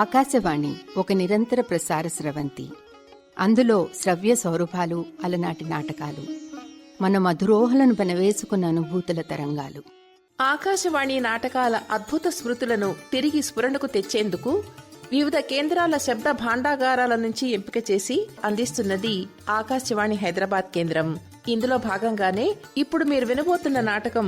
ఆకాశవాణి ఒక నిరంతర ప్రసార స్రవంతి. అందులో శ్రవ్య సౌరభాలు, అలనాటి నాటకాలు, మన మధురోహలను పెనవేసుకున్న అనుభూతుల తరంగాలు. ఆకాశవాణి నాటకాల అద్భుత స్మృతులను తిరిగి స్ఫురణకు తెచ్చేందుకు వివిధ కేంద్రాల శబ్ద భాండాగారాల నుంచి ఎంపిక చేసి అందిస్తున్నది ఆకాశవాణి హైదరాబాద్ కేంద్రం. ఇందులో భాగంగానే ఇప్పుడు మీరు వినబోతున్న నాటకం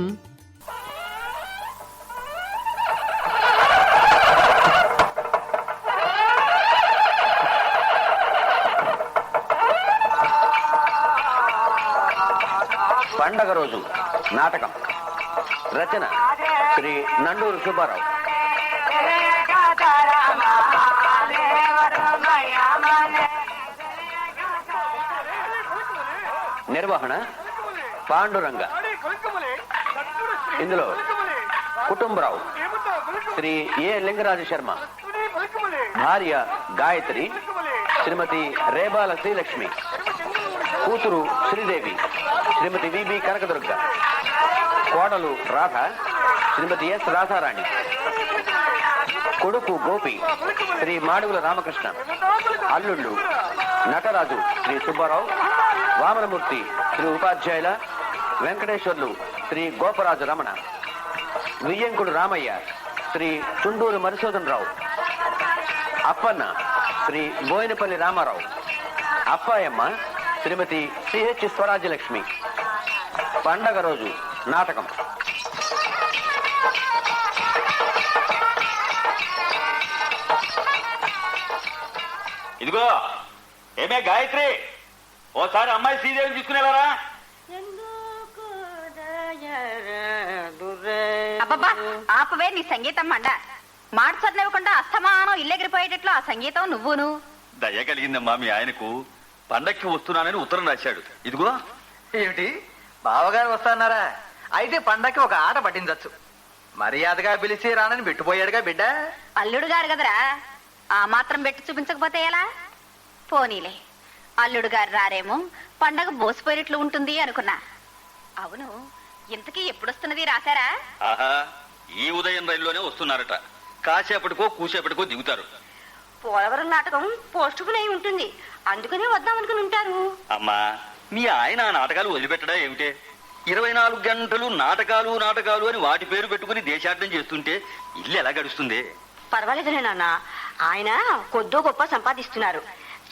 పండగ రోజు నాటకం. రచన శ్రీ నండూరు సుబ్బారావు. నిర్వహణ పాండురంగ. ఇందులో కుటుంబరావు, శ్రీ ఏ లింగరాజ శర్మ, భార్య గాయత్రి, శ్రీమతి రేబాల శ్రీలక్ష్మి, కూతురు శ్రీదేవి, శ్రీమతి విబి కనకదుర్గ, కోడలు రాధ, శ్రీమతి ఎస్ రాధారాణి, కొడుకు గోపి, శ్రీ మాడుగుల రామకృష్ణ, అల్లుళ్ళు నటరాజు శ్రీ సుబ్బారావు, వామనమూర్తి శ్రీ ఉపాధ్యాయుల, వెంకటేశ్వర్లు శ్రీ గోపరాజు రమణ, వియ్యంకుడు రామయ్య శ్రీ చుండూరు మధుసూదన్ రావు, అప్పన్న శ్రీ బోయినపల్లి రామారావు, అప్పాయమ్మ శ్రీమతి సిహెచ్ స్వరాజ్యలక్ష్మి. పండగ రోజు నాటకం. ఇదిగో ఏమే గాయత్రి, ఓసారి అమ్మాయి శ్రీదేవిని తీసుకునేవారా? అబ్బబ్బా ఆపవే నీ సంగీతం మండ. మాట చదివివ్వకుండా అస్తమానం ఇల్లెగిరిపోయేటట్లు ఆ సంగీతం నువ్వును. దయ కలిగిందమ్మా మీ ఆయనకు. పండక్కి వస్తున్నానని ఉత్తరం రాశాడు. ఇదిగో. ఏమిటి, బావగారు వస్తాన్నారా? అయితే పండక్కి ఒక ఆట పట్టించచ్చు. మర్యాదగా పిలిచి రానని పెట్టిపోయాడుగా బిడ్డ. అల్లుడు గారు కదరా, ఆ మాత్రం పెట్టి చూపించకపోతే ఎలా? పోనీలే, అల్లుడు గారు రారేమో, పండగ బోసిపోయినట్లు ఉంటుంది అనుకున్నా. అవును, ఇంతకీ ఎప్పుడొస్తున్నది రాశారా? ఆహా, ఈ ఉదయం రైల్లోనే వస్తున్నారట. కాసేపటికో కూసేపటికో దిగుతారు. పోలవరం నాటకం పోస్టుకునే ఉంటుంది, అందుకనే వద్దామనుకుని ఉంటారు. అమ్మా, మీ ఆయన ఆ నాటకాలు వదిలిపెట్టడా ఏమిటే? 24 గంటలు నాటకాలు నాటకాలు అని వాటి పేరు పెట్టుకుని దేశాటం చేస్తుంటే ఇల్లు ఎలా గడుస్తుంది? పర్వాలేదులే నాన్న, ఆయన కొద్దో గొప్ప సంపాదిస్తున్నారు.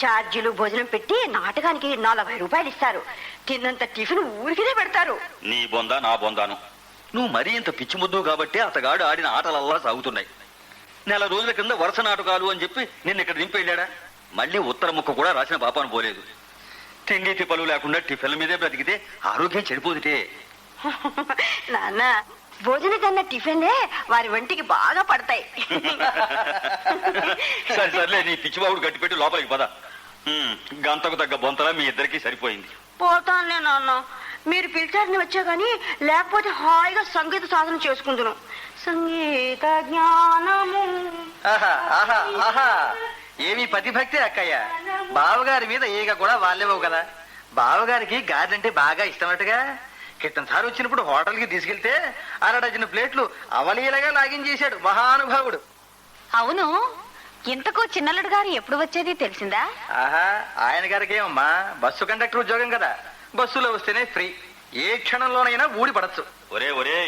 ఛార్జీలు భోజనం పెట్టి నాటకానికి 40 రూపాయలు ఇస్తారు. తిన్నంత టిఫిన్ ఊరికినే పెడతారు. నీ బొందా నా బొందాను. నువ్వు మరీ ఇంత పిచ్చి ముద్దు కాబట్టి అతగాడు ఆడిన ఆటలల్లా సాగుతున్నాయి. నెల రోజుల కింద వరుస నాటకాలు అని చెప్పి నిన్న ఇక్కడ దింపెళ్ళాడా? మళ్ళీ ఉత్తర ముక్క కూడా రాసిన పాపాను పోలేదు. తిండి తిప్పలు లేకుండా టిఫిన్ల మీదే బ్రతికితే ఆరోగ్యం చెడిపోదుటే. నాన్న, భోజనం కన్నా టిఫిన్లే వారి వంటికి బాగా పడతాయి. సరే సర్లే, నీ పిచ్చిబాబుడు గట్టిపెట్టి లోపలికి పద. గంతకు తగ్గ బొంతలా మీ ఇద్దరికి సరిపోయింది. పోతానులే నాన్న, మీరు పిలిచారని వచ్చా గాని లేకపోతే హాయిగా సంగీత సాధన చేసుకుందును. సంగీత జ్ఞానము. ఆహా ఆహా ఆహా, ఏమి పతిభక్తి అక్కయ్య. బావగారి మీద ఈగ కూడా వాళ్ళేవవు కదా. బావగారికి గారె అంటే బాగా ఇష్టమట్టుగా. క్రితం సారి వచ్చినప్పుడు హోటల్కి తీసుకెళ్తే 1/2 డజన్ ప్లేట్లు అవలీలగా లాగించేశాడు మహానుభావుడు. అవును, ఇంతకు చిన్నల్లుడు గారు ఎప్పుడు వచ్చేది తెలిసిందా? ఆహా, ఆయన గారికి ఏమమ్మా, బస్సు కండక్టర్ ఉద్యోగం కదా. బస్సులో వస్తేనే ఫ్రీ, ఏ క్షణంలోనైనా ఊడి పడచ్చు. ఒరే ఒరే,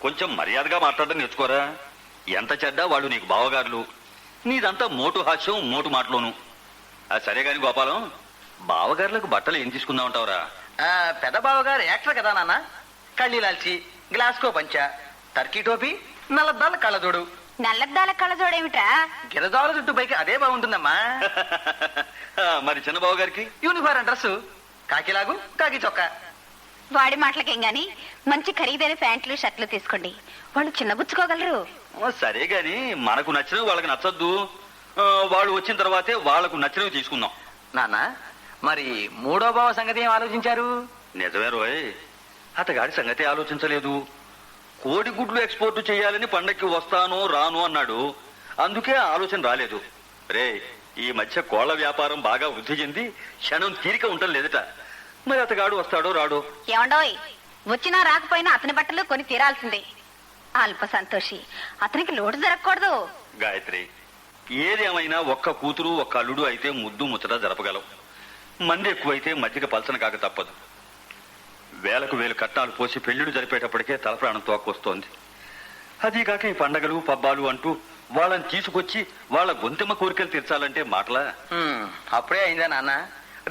కొంచెం మర్యాదగా మాట్లాడడం నేర్చుకోరా. ఎంత చెడ్డా వాళ్ళు నీకు బావగారులు. నీదంతా మోటు హాస్యం, మోటు మాటలోను. సరే గాని గోపాలం, బావగారులకు బట్టలు ఏం తీసుకుందాం అంటావురా? పెద్ద బావగారు యాక్టర్ కదా నాన్న. కళ్ళీలాల్చి, గ్లాస్కో పంచ, టర్కీ టోపీ, నల్లద్దాల కళ్ళజోడు. నల్లద్దాల కళ్ళజోడేమిట్రా? గిరజాల జుట్టు పైకి అదే బాగుంటుందమ్మా. మరి చిన్న బావగారికి యూనిఫారం డ్రెస్సు, కాకిలాగు, కాకి చొక్కా. వాడి మాటలకేం గాని మంచి ఖరీదైన ప్యాంట్లు షర్ట్లు తీసుకోండి, వాళ్ళు చిన్నబుచ్చుకోగలరు. సరే గాని మనకు నచ్చినవి వాళ్ళకి నచ్చద్దు. వాళ్ళు వచ్చిన తర్వాతే వాళ్లకు నచ్చినవి తీసుకుందాం. నాన్న, మరి మూడో బావ సంగతి ఏం ఆలోచించారు? నిజమే రోయ్, అతగాడి సంగతి ఆలోచించలేదు. కోడిగుడ్లు ఎక్స్పోర్ట్ చేయాలని పండక్కి వస్తాను రాను అన్నాడు. అందుకే ఆలోచన రాలేదు. రే, ఈ మధ్య కోళ్ల వ్యాపారం బాగా వృద్ధి చెంది క్షణం తీరిక ఉండటం లేదట. మరి అతగాడు వస్తాడో రాడో? ఏమండోయ్, వచ్చినా రాకపోయినా అతని బట్టలు కొని తీరాల్సిందే. అల్ప సంతోషి, అతనికి లోటు జరగకూడదు. గాయత్రి, ఏదేమైనా ఒక్క కూతురు ఒక్క అల్లుడు అయితే ముద్దు ముచ్చట జరపగలం. మంది ఎక్కువైతే మధ్యకి పలసన కాక తప్పదు. వేలకు వేలు కట్నాలు పోసి పెళ్లిడు జరిపేటప్పటికే తలప్రాణం తోక్కొస్తోంది. అదీగాక ఈ పండగలు పబ్బాలు అంటూ వాళ్ళని తీసుకొచ్చి వాళ్ళ గొంతెమ్మ కోరికలు తీర్చాలంటే మాటలా? అప్పుడే అయిందా నాన్న?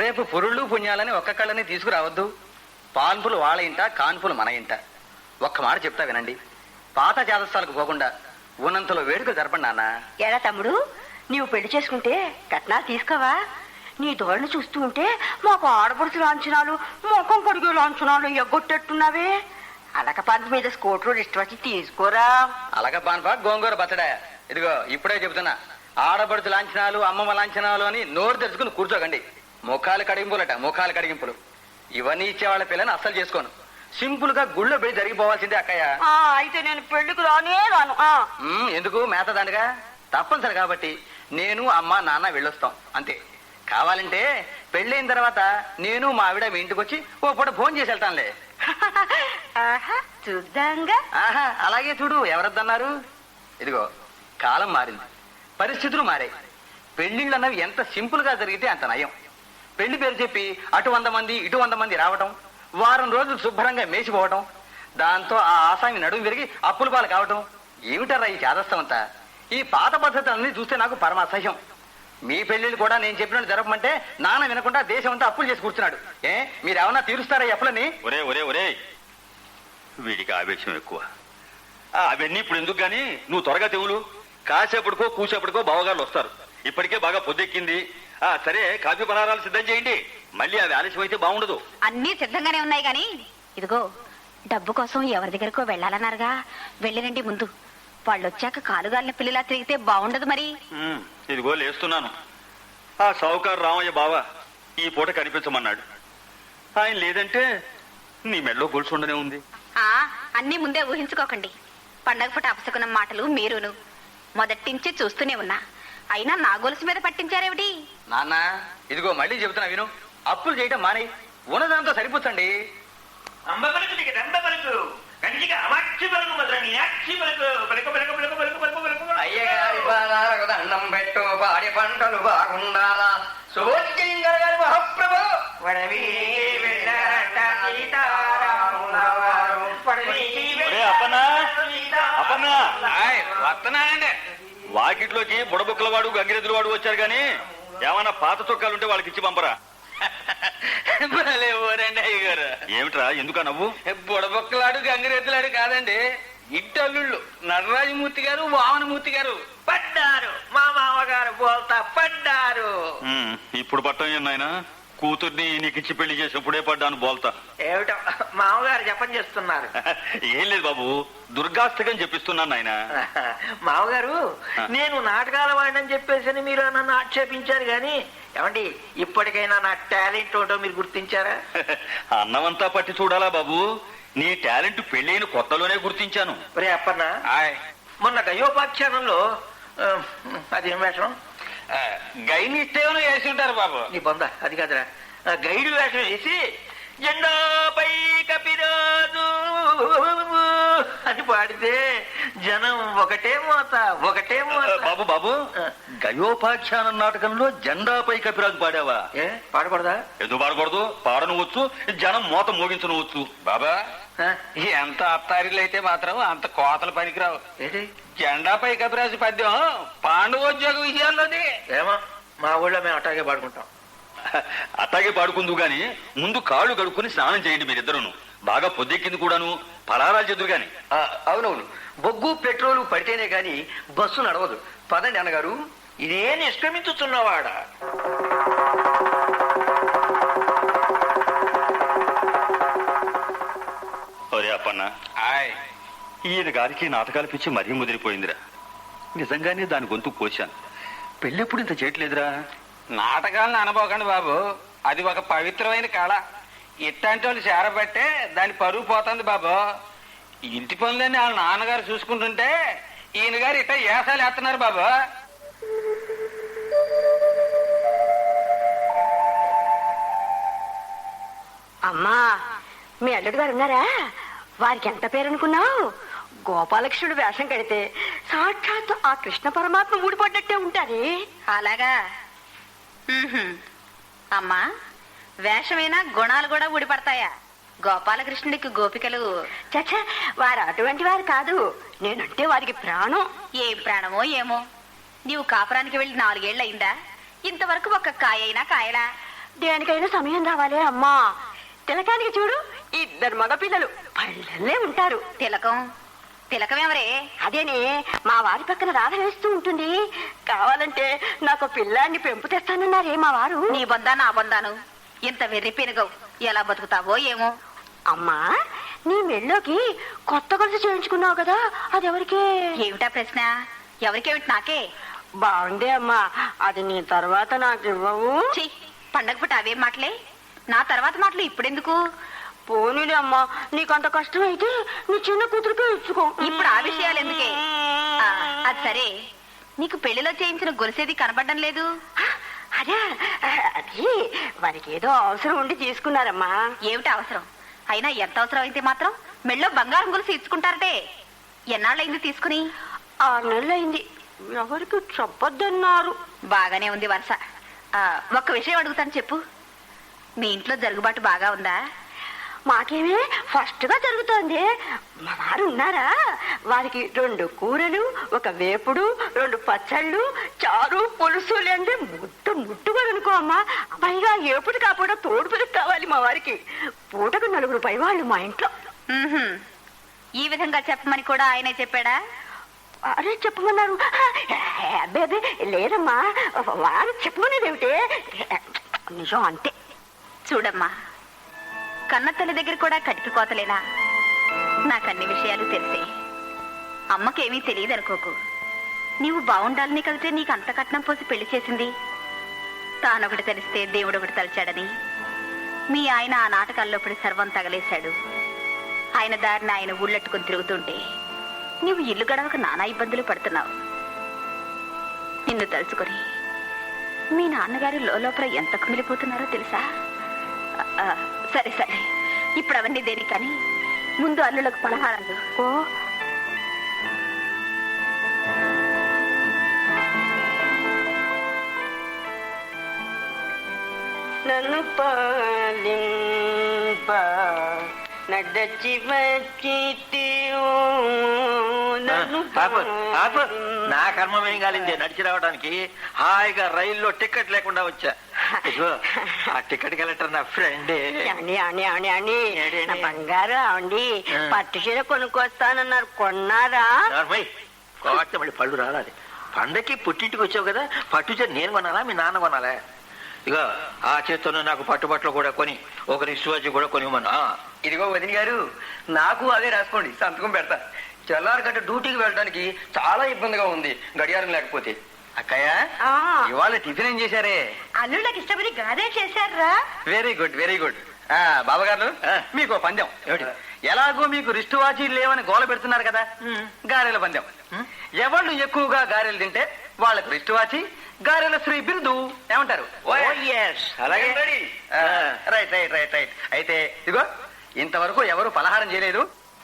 రేపు పురుళ్ళు పుణ్యాలని ఒక్క కళ్ళని తీసుకురావద్దు. పాన్పులు వాళ్ళ ఇంట, కాన్పులు మన ఇంట. ఒక్క మాట చెప్తా వినండి. పాత జాతస్థాలకు పోకుండా ఉన్నంతలో వేడుక జరపండి నాన్న. ఎరా తమ్ముడు, నీవు పెళ్లి చేసుకుంటే కట్నాలు తీసుకోవా? నీ ధోరణి చూస్తూ ఉంటే మాకు ఆడపడుచు లాంఛనాలు, ముఖం కడిగే లాంఛనాలు ఎగ్గొట్టేట్టున్నావే. అలక పంత మీద స్కూటర్ ఇష్టం వచ్చి తీసుకోరా. అలగ పాన్పా గోంగూర బచ్చడా. ఇదిగో ఇప్పుడే చెబుతున్నా, ఆడపడుచు లాంఛనాలు, అమ్మమ్మ లాంఛనాలు అని నోరు తెరుచుకుని కూర్చోకండి. ముఖాలు కడిగింపులట, ముఖాలు కడిగింపులు. ఇవన్నీ ఇచ్చేవాళ్ళ పిల్లని అస్సలు చేసుకోను. సింపుల్ గా గుళ్ళో పెళ్లి జరిగిపోవాల్సిందే అక్కయ్య. అయితే నేను పెళ్లికి రాను. ఎందుకు? మేతదండగా తప్పనిసరి కాబట్టి నేను అమ్మ నాన్న వెళ్ళొస్తాం అంతే. కావాలంటే పెళ్ళైన తర్వాత నేను మా ఆవిడ మీ ఇంటికి వచ్చి ఓ పూట ఫోన్ చేసి వెళ్తానులే. చూద్దాంగా. అలాగే చూడు. ఎవరద్దన్నారు? ఇదిగో కాలం మారింది, పరిస్థితులు మారాయి. పెళ్లిళ్ళు అన్నవి ఎంత సింపుల్ గా జరిగితే అంత నయం. పెళ్లి పేరు చెప్పి అటు 100 మంది ఇటు 100 మంది రావటం, వారం రోజులు శుభ్రంగా మేసిపోవటం, దాంతో ఆ ఆసామి నడుము విరిగి అప్పుల పాలు కావటం. ఏమిటారా ఈ చేదస్తం అంతా? ఈ పాత పద్ధతులన్నీ చూస్తే నాకు పరమ అసహ్యం. మీ పెళ్లిళ్ళు కూడా నేను చెప్పినట్టు జరపమంటే నాన్న వినకుండా దేశం అంతా అప్పులు చేసి కూర్చున్నాడు. మీరేమన్నా తీరుస్తారా ఈ అప్పులని? ఒరే ఒరే ఒరే, వీడికి ఆవేశం ఎక్కువ. అవన్నీ ఇప్పుడు ఎందుకు గాని, నువ్వు త్వరగా తెవులు. కాసేపటికో కూసేపటికో బావగారులు వస్తారు. ఇప్పటికే బాగా పొద్దెక్కింది. సరే, కాఫీ పలహారాలు సిద్ధం చేయండి. మళ్ళీ అవి ఆలస్యం అయితే బాగుండదు. అన్నీ సిద్ధంగానే ఉన్నాయి గాని ఇదిగో డబ్బు కోసం ఎవరి దగ్గరకో వెళ్ళాలన్నారుగా, వెళ్ళిరండి ముందు. వాళ్ళు వచ్చాక కాలుగాలిన పిల్లలా తిరిగితే బాగుండదు మరి. ఇదిగో లేస్తున్నాను. ఆ సావుకారు రామయ్య బావ ఈ పూట కనిపించమన్నాడు. ఆయన లేదంటే నీ మెడలో గొలుసు ఉండనే ఉంది. అన్నీ ముందే ఊహించుకోకండి. పండగ పూట అపశకునం మాటలు మీరును మొదటించి చూస్తూనే ఉన్నా. అయినా నా గొలుసు మీద పట్టించారేమిటి? నాన్న ఇదిగో మళ్ళీ చెబుతున్నా విను. అప్పులు చేయటం మానే, ఉన్నదాంతో సరిపోతండి. దండం పెట్టు, పాడి పంటలు బాగుండాలా, శుభోజ్యం కలగాలి మహాప్రభు. వస్తున్నానండి. వాకిట్లోకి బుడబుక్కల వాడు గంగిరెద్దుల వాడు వచ్చారు గాని ఏమన్నా పాత చొక్కాలుంటే వాళ్ళకి ఇచ్చి పంపరా. ఊరండి అయ్యగారు. ఏమిట్రా ఎందుకా నవ్వు? బుడబొక్కలాడు గంగిరెద్దులాడు కాదండి, ఇట్టల్లుళ్ళు నటరాజమూర్తి గారు, వామనమూర్తి గారు పడ్డారు. మా మామగారు బోల్తా పడ్డారు. ఇప్పుడు పట్టం నాయన, కూతుర్ని నీకిచ్చి పెళ్లి చేసేప్పుడే పడ్డాను బోల్తా. ఏమిటో మామగారు జపం చేస్తున్నారు. ఏం లేదు బాబు, దుర్గాష్టకం చెప్పిస్తున్నాను నాయన. మామగారు నేను నాటకాల వాడిని చెప్పేసి మీరు నన్ను ఆక్షేపించారు గాని, ఏమండి ఇప్పటికైనా నా టాలెంట్ ఏంటో మీరు గుర్తించారా? అన్నమంతా పట్టి చూడాలా బాబు, నీ టాలెంట్ పెళ్ళైన కొత్తలోనే గుర్తించాను. ఒరే అప్పన్న, మొన్న గయోపాఖ్యానంలో అదేం వేషం? గైడ్ ఇష్టేమో వేసి ఉంటారు బాబు. నీ బొంద అది కాదురా, గైడ్ వేషం వేసి జెండాపై కపిరాజు అని పాడితే జనం ఒకటే మోత ఒకటే మోత. బాబు బాబు, గయోపాఖ్యానం నాటకంలో జెండాపై కపిరాజు పాడావా? పాడకూడదా? ఎందుకు పాడకూడదు? పాడనవచ్చు, జనం మోత మోగించనవచ్చు. బాబా ఎంత అత్తారిలు అయితే మాత్రం అంత కోతలు పనికిరావు. ఏంటి జెండాపై కపిరాజు పద్యం పాండవోద్యోగ విషయాల్లోది? ఏమో మా ఊళ్ళో మేము అట్టాగే పాడుకుంటాం. అట్టాగే పాడుకుందు గాని ముందు కాళ్ళు కడుక్కుని స్నానం చేయండి మీరిద్దరును. బాగా పొద్దెక్కింది కూడాను, పలారాలు చెదురు గాని. అవునవును, బొగ్గు పెట్రోలు పడితేనే గాని బస్సు నడవదు. పదండి అన్నగారు. ఇదే నిష్క్రమించుతున్నవాడా? ఒరే అప్పన్న, ఈయన గారికి నాటకాలు పిచ్చి మరీ ముదిరిపోయిందిరా. నిజంగానే దాని గొంతు కోశాను. పెళ్ళెప్పుడు ఇంత చేయట్లేదురా. నాటకాలను అనబోకండి బాబు, అది ఒక పవిత్రమైన కళ. ఇట్లాంటి వాళ్ళు చేరబట్టే దాని పరువు పోతుంది బాబు. ఇంటి పనులన్నీ వాళ్ళ నాన్నగారు చూసుకుంటుంటే ఈయన గారు ఇట్లా ఏసాలు వేస్తున్నారు బాబు. అమ్మా, మీ అల్లుడు గారు ఉన్నారా? వారికి ఎంత పేరు అనుకున్నావు? గోపాలకృష్ణుడు వేషం కడితే సాక్షాత్తు ఆ కృష్ణ పరమాత్మ ఊడిపడ్డట్టే ఉంటారే. అలాగా. ఉహుం. అమ్మా, వేషమైనా గుణాలు కూడా ఊడిపడతాయా? గోపాలకృష్ణుడికి గోపికలు చచ్చ, వారు అటువంటి వారు కాదు. నేనంటే వారికి ప్రాణం. ఏం ప్రాణమో ఏమో. నీవు కాపురానికి వెళ్ళి 4 ఏళ్ళు అయిందా? ఇంతవరకు ఒక్క కాయైనా కాయలా? దేనికైనా సమయం రావాలే అమ్మా. తిలకానికి చూడు, 2 మగపిల్లలు పళ్ళల్లే ఉంటారు. తిలకం ఎవరే? అదేనే మా వారి పక్కన రాధ వేస్తూ ఉంటుంది. కావాలంటే నాకు పిల్లాన్ని పెంపు తెస్తానన్నారే మా వారు. నీ బొందా నా బొందాను ఇంత వెర్రి పెనుగవు. ఎలా బతుకుతావో ఏమో. అమ్మా, నీ మెళ్ళోకి కొత్త గొలుసు చేయించుకున్నావు కదా, అదెవరికే? ఏమిటా ప్రశ్న? ఎవరికేమిటి? నాకే. బాగుందే అమ్మా, అది నీ తర్వాత నాకు ఇవ్వవు? ఛీ, పండగ పూట అవేం మాటలే? నా తర్వాత మాటలు ఇప్పుడెందుకు? పోనీలే అమ్మా, నీకంత కష్టం అయితే నీ చిన్న కూతురికే ఇచ్చుకో. ఇప్పుడు ఆ విషయాలు ఎందుకే? అది సరే, నీకు పెళ్లిలో చేయించిన గొలుసేది కనబడడం లేదు. అదే, అది వారికి ఏదో అవసరం ఉండి తీసుకున్నారమ్మా. ఏమిటి అవసరం? అయినా ఎంత అవసరం అయితే మాత్రం మెళ్ళో బంగారం గొలుసు ఇచ్చుకుంటారటే. ఎన్నాళ్ళైంది తీసుకుని? 6 నెలలైంది. ఎవరికి చెప్పొద్దన్నారు. బాగానే ఉంది వరుస. ఒక్క విషయం అడుగుతాను, చెప్పు. మీ ఇంట్లో జరుగుబాటు బాగా ఉందా? మాకేమే ఫస్ట్ గా జరుగుతోంది. మా వారు ఉన్నారా, వారికి 2 కూరలు, 1 వేపుడు, 2 పచ్చళ్ళు, చారు, పులుసు లేండి ముట్టుగా అనుకో అమ్మా. పైగా ఏపుడు కాకుండా తోడు పెరుగు కావాలి మా వారికి. పూటకు 4 పైవాళ్ళు మా ఇంట్లో. ఈ విధంగా చెప్పమని కూడా ఆయనే చెప్పాడా? వారే చెప్పమన్నారు. అబ్బే లేదమ్మా, వారు చెప్పమనేది ఏమిటే, నిజం అంతే. చూడమ్మా, కన్న తల్లి దగ్గర కూడా కటికి కోతలేనా? నాకన్ని విషయాలు తెలిసే. అమ్మకేమీ తెలియదు అనుకోకు. నీవు బాగుండాలని కలితే నీకు అంత కట్నం పోసి పెళ్లి చేసింది. తానొకటి తెలిస్తే దేవుడొకటి తలిచాడని మీ ఆయన ఆ నాటకాల్లో పడి సర్వం తగలేశాడు. ఆయన దారిని ఆయన ఊళ్ళట్టుకుని తిరుగుతుంటే నీవు ఇల్లు గడవక నానా ఇబ్బందులు పడుతున్నావు. నిన్ను తలుచుకొని మీ నాన్నగారు లోపల ఎంత కుమిలిపోతున్నారో తెలుసా? సరే సరే, ఇప్పుడు అవన్నీ దేని కానీ ముందు అల్లులకు పలహారాలు. ఓ, నన్ను పాలింప నడ్డచి వచ్చి నా కర్మమేం కాలింది నడిచి రావడానికి. హాయిగా రైల్లో టికెట్ లేకుండా వచ్చా. ఆ టికెట్ కలెక్టర్ నా ఫ్రెండే. బంగారు అండి, పట్టు చీర కొనుక్కొస్తానన్నారు, కొన్నారా? మళ్ళీ పళ్ళు రాలి. పండక్కి పుట్టింటికి వచ్చావు కదా, పట్టు చీర నేను కొనాలా మీ నాన్న కొనాలా? ఇగో ఆ చేతితో నాకు పట్టుబట్టలు కూడా కొని, ఒక రిస్ట్ కూడా కొనివ్వమన్నా. ఇదిగో వదిన గారు, నాకు అదే రాసుకోండి, సంతకం పెడతా. తెల్లారి గంట డ్యూటీకి వెళ్ళడానికి చాలా ఇబ్బందిగా ఉంది గడియారం లేకపోతే. అక్కయ్య, ఇవాళ టిఫిన్ ఏం చేశారే? అల్లుళ్ళకి ఇష్టపడి గారే చేశారా? Very good very good. బాబాగారు, మీకు పందెం. ఏమిటి? ఎలాగో మీకు రిస్ట్ వాచీలు లేవని గోల పెడుతున్నారు కదా, గారెల పందెం. ఎవళ్ళు ఎక్కువగా గారెలు తింటే వాళ్ళకు రిస్ట్ వాచి, గారెల శ్రీ బిరుదు. ఏమంటారు? అలాగే. Right right right right. అయితే ఇదిగో, ఇంతవరకు ఎవరు పలహారం చేయలేదు.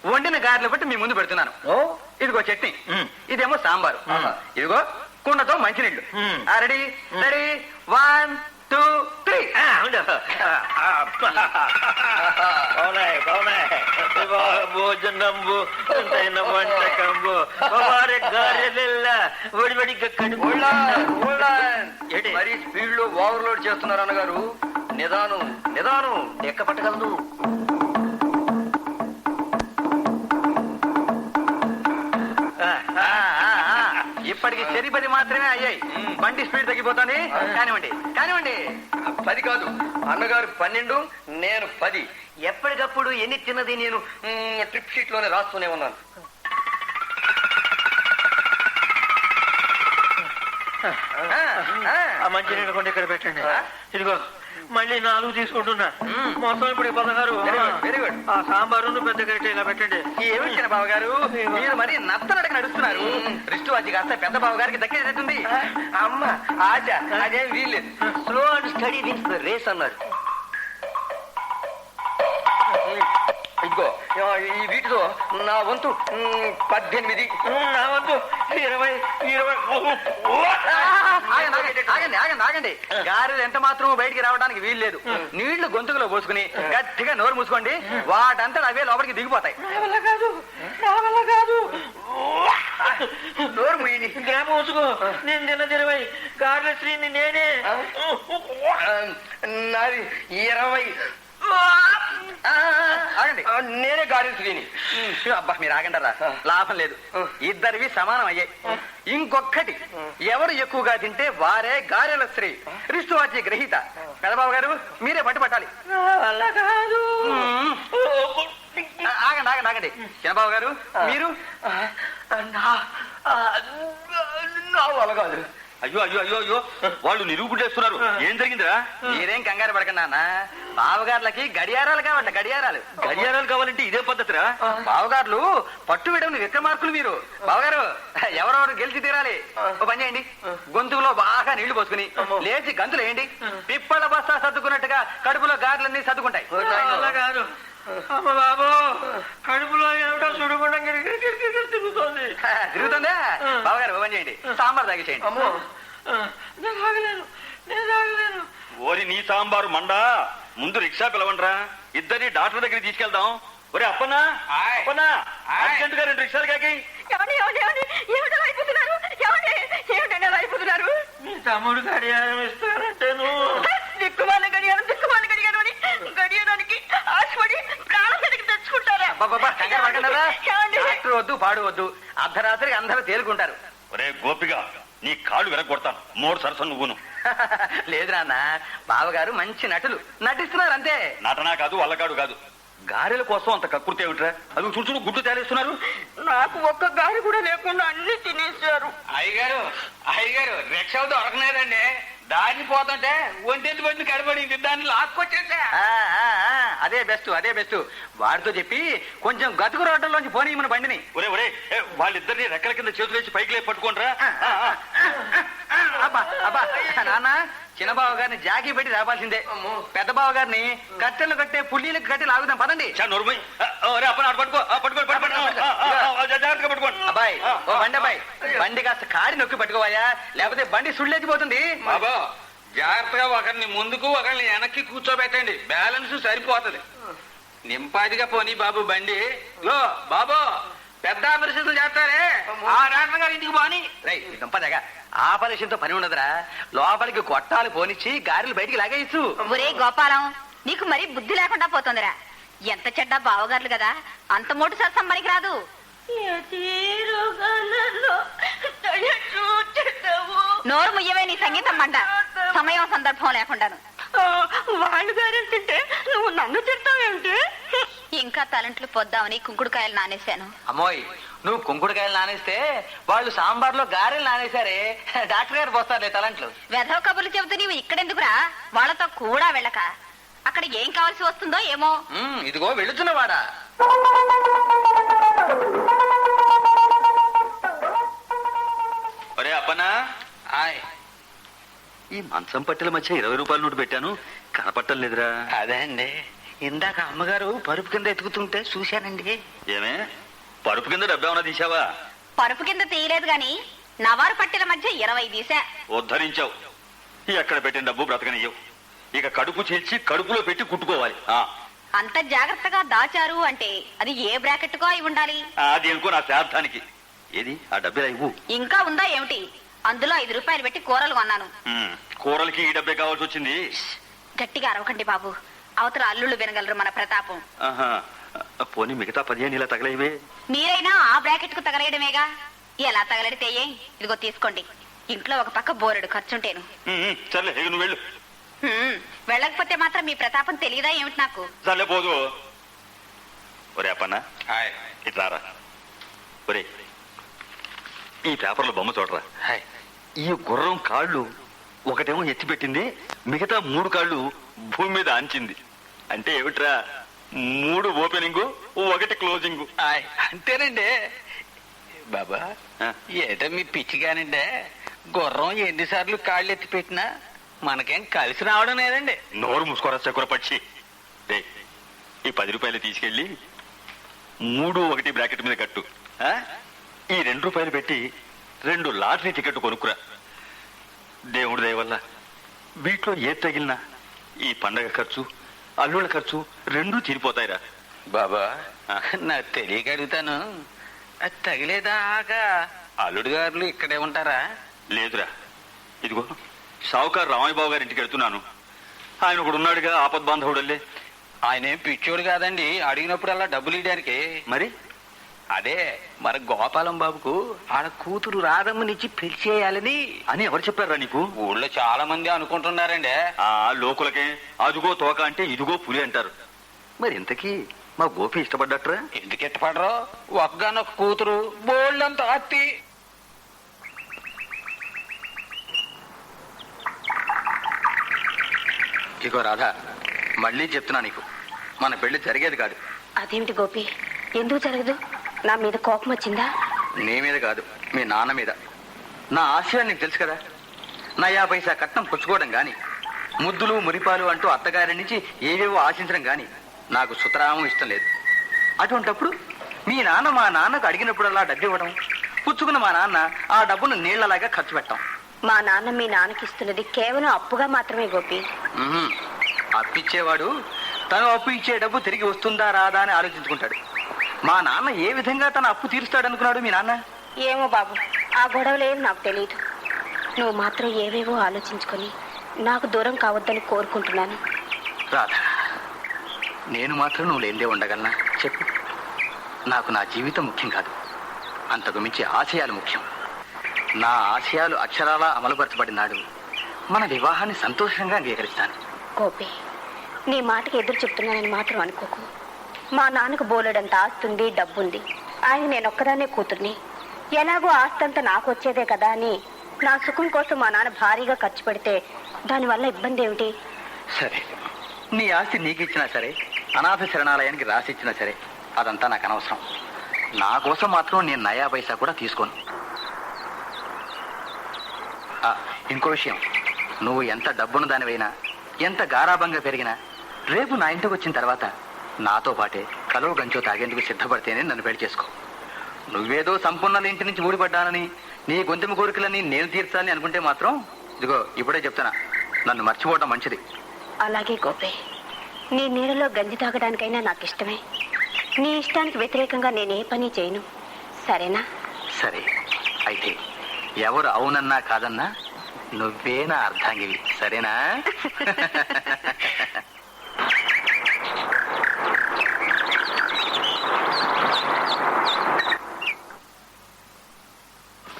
వండిన గారెలు బట్టి మీ ముందు పెడుతున్నాను. ఇదిగో చట్నీ, ఇదేమో సాంబారు, ఇదిగో కుండతో మంచినీళ్ళు. Ready ready, 1 2 3. భోజనంబు ఎంతైన వంటకంబు గారెల ఒడివడిగా కడుపు. మరి స్పీడ్ లో ఓవర్లోడ్ చేస్తున్నారు అన్నగారు. నిదానం నిదానం, ఎక్క పట్టగలదు. ఇప్పటికి 10 మాత్రమే అయ్యాయి. బండి స్పీడ్ తగ్గిపోతానే. కానివ్వండి కానివ్వండి. 10 కాదు అన్నగారు 12, నేను 10. ఎప్పటికప్పుడు ఎన్ని తిన్నది నేను ట్రిప్ షీట్ లోనే రాస్తూనే ఉన్నాను. మంచినీళ్ళు కొండ ఇక్కడ పెట్టండి. ఇదిగో మళ్ళీ 4 తీసుకుంటున్నా. మొత్తం ఇప్పుడు 16. Very good. ఆ సాంబారు పెద్ద గరిటె ఇలా పెట్టండి. ఏమిచ్చిన బావగారు, మీరు మరి నత్తనడక నడుస్తున్నారు. రిస్ట్ వాచి కాస్త పెద్ద బావగారికి దక్కేటట్టుంది. అమ్మ ఆశ, అదేం వీల్లేదు. Slow and steady wins the race అన్నారు. ఇదిగో ఈ వీటితో నా వంతు 18. నా వద్దు 20. ఆగండి గారెలు ఎంత మాత్రం బయటికి రావడానికి వీలు లేదు. నీళ్లు గొంతుకులో పోసుకుని గట్టిగా నోరు మూసుకోండి, వాటంతా అవే లోపలికి దిగిపోతాయి. నా వల్ల కాదు. నోరు మూయండి. గ్రామం ఉంచుకో, నేను తిన్న 20 గారెల శ్రీని నేనే. నాది 20. ఆగండి, నేనే గాడి శ్రీని. అబ్బా మీరు ఆగండరా, లాభం లేదు. ఇద్దరివి సమానం అయ్యాయి. ఇంకొక్కటి, ఎవరు ఎక్కువగా తింటే వారే గారెల శ్రీ. రిస్తువాచి గ్రహీత పెదబాబు గారు మీరే పట్టుపట్టాలి. ఆగండి చిన్నబాబు గారు మీరు. నా వల్ల కాదు. అయ్యో అయ్యో అయ్యో అయ్యో, వాళ్ళు నిరుగుడ్డేస్తున్నారు. ఏం జరిగిందిరా? మీరేం కంగారు పడకండి నాన్న. బావగారులకి గడియారాలు కావండి, గడియారాలు. గడియారాలు కావాలంటే ఇదే పద్ధతిరా? బావగారులు పట్టు విడవని విక్రమార్కులు మీరు. బావగారు ఎవరెవరు గెలిచి తీరాలి. ఓ పని చేయండి, గొంతులో బాగా నీళ్లు పోసుకుని లేచి గంతులు వేయండి. పిప్పల బస్తా సర్దుకున్నట్టుగా కడుపులో గారెలన్నీ సర్దుకుంటాయి. కాదు అమ్మ బాబు, కడుపులో ఏమిటో సుడుగుండం తిరుగుతోంది. తిరుగుతుందా? బావగారు ఓ పని చేయండి, సాంబార్ తాగేసేయండి. నేను తాగలేను. ఓరి నీ సాంబారు మండా, ముందు రిక్షా పిలవండ్రా, ఇద్దరిని డాక్టర్ దగ్గరికి తీసుకెళ్దాం. ఒరే అప్పన్నా, అప్పన్నా, అర్జెంట్ గా 2 రిక్షాలు కాకి. అయిపోతున్నారు మీ తమ్ముడు గడియారం ఇస్తానంటేను. దిక్కుమాల గడియారం అని గడియారానికి ఆశపడి ప్రాణం మీదకి తెచ్చుకుంటారా? కంగారు పడకండి, డాక్టర్ వద్దు పాడు వద్దు. అర్ధరాత్రికి అందరూ తేలుకుంటారు. ఒరే గోపిగా, నీ కాళ్ళు వెనక్కొడతాను. 3 సరసను నువ్వును. లేదు నాన్న, బావగారు మంచి నటులు, నటిస్తున్నారు అంతే. నటనా కాదు, వల్లకాడు కాదు. గారెల కోసం అంత కక్కుర్తి ఏమిట్రా? అది చూడు గుడ్డు తేలేస్తున్నారు. నాకు ఒక్క గారి కూడా లేకుండా అన్ని తినేశారు. అయ్యగారు రిక్షా దొరకలేదండి. దాన్ని పోతుంటే ఒంటెంటి బండి కడబడింది, దాన్ని లాక్కొచ్చేసా. అదే బెస్ట్. వాడితో చెప్పి కొంచెం గతుకు రోడ్డల్లోంచి పోనీ మన బండిని. ఒరే ఒరే, వాళ్ళిద్దరిని రెక్కల కింద చేతులేసి పైకి లేపి పట్టుకోండిరా. అబ్బా నాన్న, చిన్నబావ గారిని జాకీ పెట్టి రావాల్సిందే. పెద్ద బావ గారిని కట్టెలు కట్టే పుల్లీలకు కట్టి లాగుదాం పదండి. అబ్బాయి ఓ అబ్బాయి, బండి కాస్త కాడి నొక్కి పట్టుకోవాయా, లేకపోతే బండి సుళ్ళెత్తిపోతుంది. బాబా జాగ్రత్తగా ఒకరిని ముందుకు ఒకరిని వెనక్కి కూర్చోబెట్టండి, బ్యాలెన్స్ సరిపోతుంది. నింపాదిగా పోనీ బాబు బండి. లో బాబు, పెద్ద పరిస్థితులు చేస్తారే, ఆ డాక్టర్ గారి ఇంటికి పోని. దంపదగా ఆపరేషన్ తో పని ఉండదురా, లోపలికి కొట్టాలు పోనిచ్చి గారెలు బయటికి లాగేయచ్చు. ఒరే గోపాలం, నీకు మరీ బుద్ధి లేకుండా పోతుందిరా. ఎంత చెడ్డ బావగారులు కదా, అంత మోటు సరసం పనికి రాదు. నోరు ముయ్యవే నీ సంగీతం మంట, సమయం సందర్భం లేకుండాను. వాళ్ళు గారెలు తింటే నువ్వు నన్ను తింటావేమిటి? ఇంకా తలంట్లు పొద్దామని కుంకుడుకాయలు నానేశాను. అమ్మోయ్, నువ్వు కుంకుడుకాయలు నానేస్తే వాళ్ళు సాంబార్లో గారెలు నానేశారే, డాక్టర్ గారు పోస్తారులే తలంట్లు. వెధవ కబుర్లు చెబుతూ నీవు ఇక్కడెందుకురా? వాళ్ళతో కూడా వెళ్ళక అక్కడ ఏం కావాల్సి వస్తుందో ఏమో. ఇదిగో వెళుతున్నవాడా. ఒరే అప్పనా, ఈ మంచం పట్టెల మధ్య 20 రూపాయల నోటు పెట్టాను, కనపట్టం లేదురా. అదే అండి, ఇందాక అమ్మగారు పరుపు కింద ఎతుకుతుంటే చూశానండి. ఏమే, పరుపు కింద డబ్బేమన్నా తీసావా? పరుపు కింద తీయలేదు గాని నవారు పట్టెల మధ్య 20 తీసా. ఉద్ధరించావు. ఎక్కడ పెట్టిన డబ్బు బ్రతకనియ్యవు. ఇక కడుపు చేర్చి కడుపులో పెట్టి కుట్టుకోవాలి. అంత జాగ్రత్తగా దాచారు అంటే అది ఏ బ్రాకెట్ కో అయి ఉండాలి. అది అనుకో నా శ్రాద్ధానికి. ఏది ఆ డబ్బేలా ఇవ్వు. ఇంకా ఉందా ఏమిటి? అందులో 5 రూపాయలు పెట్టి కూరలు కొన్నాను. కూరలకి ఈ డబ్బే కావాల్సి వచ్చింది. గట్టిగా అరవకండి బాబు, అవతల అల్లుళ్ళు వినగలరు మన ప్రతాపం. పోనీ మిగతా 15 ఇలా తగలేవే. మీరైనా ఆ బ్రాకెట్ కు తగలేయడమేగా. ఎలా తగలడితే ఇదిగో తీసుకోండి. ఇంట్లో ఒక పక్క బోరెడు ఖర్చుంటేను. సర్లే, నువ్వు వెళ్ళు. వెళ్ళకపోతే మాత్రం మీ ప్రతాపం తెలియదా ఏమిటి నాకు? సర్లే పోదు. ఒరే అప్పన్నా, ఇట్లారా. ఒరే, ఈ పేపర్లో బొమ్మ చూడరా. ఈ గుర్రం కాళ్ళు ఒకటేమో ఎత్తిపెట్టింది, మిగతా 3 కాళ్ళు భూమి మీద ఆంచింది. అంటే ఏమిట్రా? 3 ఓపెనింగ్, 1 క్లోజింగ్. అంతేనండి బాబా. ఏటో మీ పిచ్చిగానండి, గుర్రం ఎన్నిసార్లు కాళ్ళు ఎత్తి పెట్టినా మనకేం కలిసి రావడం లేదండి. నోరు మూసుకోరా చకుర పక్షి. ఈ 10 రూపాయలు తీసుకెళ్ళి 3-1 బ్రాకెట్ మీద కట్టు. ఆ? ఈ 2 రూపాయలు పెట్టి 2 లాటరీ టికెట్ కొనుక్కురా. దేవుడి దయ వల్ల వీటిలో ఏది తగిలినా ఈ పండగ ఖర్చు, అల్లుళ్ళ ఖర్చు 2 తీరిపోతాయిరా. బాబా ఆ. నాకు తెలియక అడుగుతాను, అది తగిలేదాకా అల్లుడు గారులు ఇక్కడే ఉంటారా? లేదురా, ఇదిగో సావుకారు రామయ్య బాబు గారి ఇంటికి వెళ్తున్నాను. ఆయన ఒకడు ఉన్నాడుగా, ఆపద్బాంధవుడల్లే. ఆయనేం పిచ్చోడు కాదండి, అడిగినప్పుడల్లా డబ్బులు ఇవ్వడానికి. మరి అదే మరి గోపాలం బాబుకు ఆడ కూతురు రాధమ్మనిచ్చి పెళ్లి చేయాలని అని ఎవరు చెప్పారా నీకు? ఊళ్ళో చాలా మంది అనుకుంటున్నారండి. ఆ లోకులకే అదుగో తోక అంటే ఇదిగో పులి అంటారు. మరి ఇంతకీ మా గోపి ఇష్టపడ్డట్రా? ఎందుకు ఇష్టపడరు? ఒక్కగానొక్క కూతురు, బోళ్ళంత అత్తి. ఇగో రాధా, మళ్ళీ చెప్తున్నా నీకు, మన పెళ్లి జరిగేది కాదు. అదేమిటి గోపి, ఎందుకు జరగదు? నా మీద కోపం వచ్చిందా? నీ మీద కాదు, మీ నాన్న మీద. నా ఆశయం నీకు తెలుసు కదా. నా 50 పైసా కట్నం పుచ్చుకోవడం గాని, ముద్దులు మురిపాలు అంటూ అత్తగారి నుంచి ఏవేవో ఆశించడం గాని నాకు సుతరామం ఇష్టం లేదు. అటువంటప్పుడు మీ నాన్న మా నాన్నకు అడిగినప్పుడల్లా డబ్బు ఇవ్వడం, పుచ్చుకున్న మా నాన్న ఆ డబ్బును నీళ్లలాగా ఖర్చు పెట్టడం. మా నాన్న మీ నాన్నకి ఇస్తున్నది కేవలం అప్పుగా మాత్రమే గోపి. అప్పిచ్చేవాడు తను అప్పు ఇచ్చే డబ్బు తిరిగి వస్తుందా రాదా అని ఆలోచించుకుంటాడు. మా నాన్న ఏ విధంగా తన అప్పు తీరుస్తాడు అనుకున్నాడు మీ నాన్న? ఏమో బాబు, ఆ గొడవలేం నాకు తెలియదు. నువ్వు మాత్రం ఏవేవో ఆలోచించుకొని నాకు దూరం కావద్దని కోరుకుంటున్నాను. రాధా, నేను మాత్రం నువ్వు లేదే ఉండగలనా చెప్పు? నాకు నా జీవితం ముఖ్యం కాదు, అంతకు మించి ఆశయాలు ముఖ్యం. నా ఆశయాలు అక్షరాలా అమలుపరచబడినాడు మన వివాహాన్ని సంతోషంగా అంగీకరిస్తాను. గోపి, నీ మాటకి ఎదురు చెప్తున్నానని మాత్రం అనుకోకు. మా నాన్నకు బోలెడంత ఆస్తుంది, డబ్బుంది. ఆయన నేనొక్కదాన్నే కూతుర్ని. ఎలాగో ఆస్తంతా నాకు వచ్చేదే కదా అని నా సుఖం కోసం మా నాన్న భారీగా ఖర్చు పెడితే దానివల్ల ఇబ్బంది ఏమిటి? సరే, నీ ఆస్తి నీకు ఇచ్చినా సరే, అనాథ శరణాలయానికి రాసిచ్చినా సరే, అదంతా నాకు అనవసరం. నా కోసం మాత్రం నేను 9 పైసా కూడా తీసుకోను. ఇంకో విషయం, నువ్వు ఎంత డబ్బున్న దానివైనా, ఎంత గారాబంగా పెరిగినా, రేపు నా ఇంటికి వచ్చిన తర్వాత నాతో పాటే కలువ గంచో తాగేందుకు సిద్ధపడితేనే నన్ను పెళ్లి చేసుకో. నువ్వేదో సంపన్నుల ఇంటి నుంచి ఊడిపడ్డానని, నీ గొంతెమ కోరికలని నేను తీర్చాలని అనుకుంటే మాత్రం, ఇదిగో ఇప్పుడే చెప్తున్నా, నన్ను మర్చిపోవడం మంచిది. అలాగే గోపే, నీ నీళ్ళలో గంజి తాగడానికైనా నాకు ఇష్టమే. నీ ఇష్టానికి వ్యతిరేకంగా నేనే పని చేయను, సరేనా? సరే, అయితే ఎవరు అవునన్నా కాదన్నా నువ్వే నా అర్ధాంగివి, సరేనా?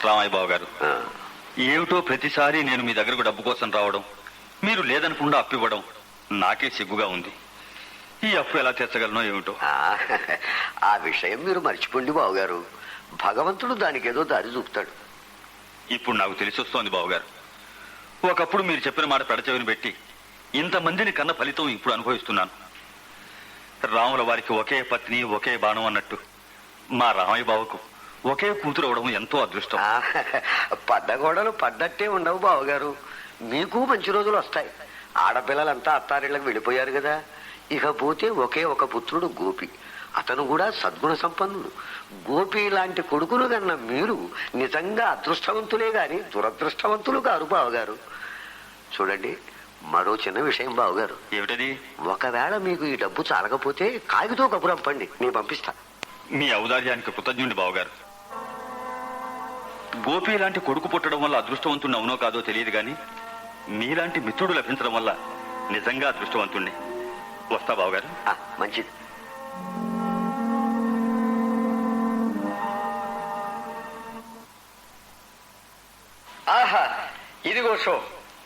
రామయ్య బాబు గారు, ఏమిటో ప్రతిసారి నేను మీ దగ్గరకు డబ్బు కోసం రావడం, మీరు లేదనకుండా అప్పు ఇవ్వడం నాకే సిగ్గుగా ఉంది. ఈ అప్పు ఎలా తీర్చగలనో ఏమిటో. ఆ విషయం మీరు మర్చిపోండి బావగారు, భగవంతుడు దానికేదో దారి చూపుతాడు. ఇప్పుడు నాకు తెలిసి వస్తోంది బావగారు, ఒకప్పుడు మీరు చెప్పిన మాట పెడచెవిని పెట్టి ఇంతమందిని కన్న ఫలితం ఇప్పుడు అనుభవిస్తున్నాను. రాముల వారికి ఒకే పత్ని ఒకే బాణం అన్నట్టు మా రామయ్య బావకు ఒకే కూతురు అవడం ఎంతో అదృష్టం. పడ్డ గోడలు పడ్డట్టే ఉండవు బావగారు, మీకు మంచి రోజులు వస్తాయి. ఆడపిల్లలంతా అత్తారిళ్ళకి వెళ్ళిపోయారు కదా. ఇకపోతే ఒకే ఒక పుత్రుడు గోపి, అతను కూడా సద్గుణ సంపన్నుడు. గోపి లాంటి కొడుకును కన్నా మీరు నిజంగా అదృష్టవంతులే గాని దురదృష్టవంతులు కారు బావగారు. చూడండి, మరో చిన్న విషయం బావగారు. ఏమిటది? ఒకవేళ మీకు ఈ డబ్బు చాలకపోతే కాగితో కబురు పంపండి, నేను పంపిస్తా. మీ ఔదార్యానికి కృతజ్ఞుడి బావగారు. గోపి లాంటి కొడుకు పుట్టడం వల్ల అదృష్టవంతుణ్ణి అవునో కాదో తెలియదు గాని మీలాంటి మిత్రుడు లభించడం వల్ల నిజంగా అదృష్టవంతుణ్ణి. వస్తా బావగారు. మంచిది. ఆహా, ఇదిగో షో,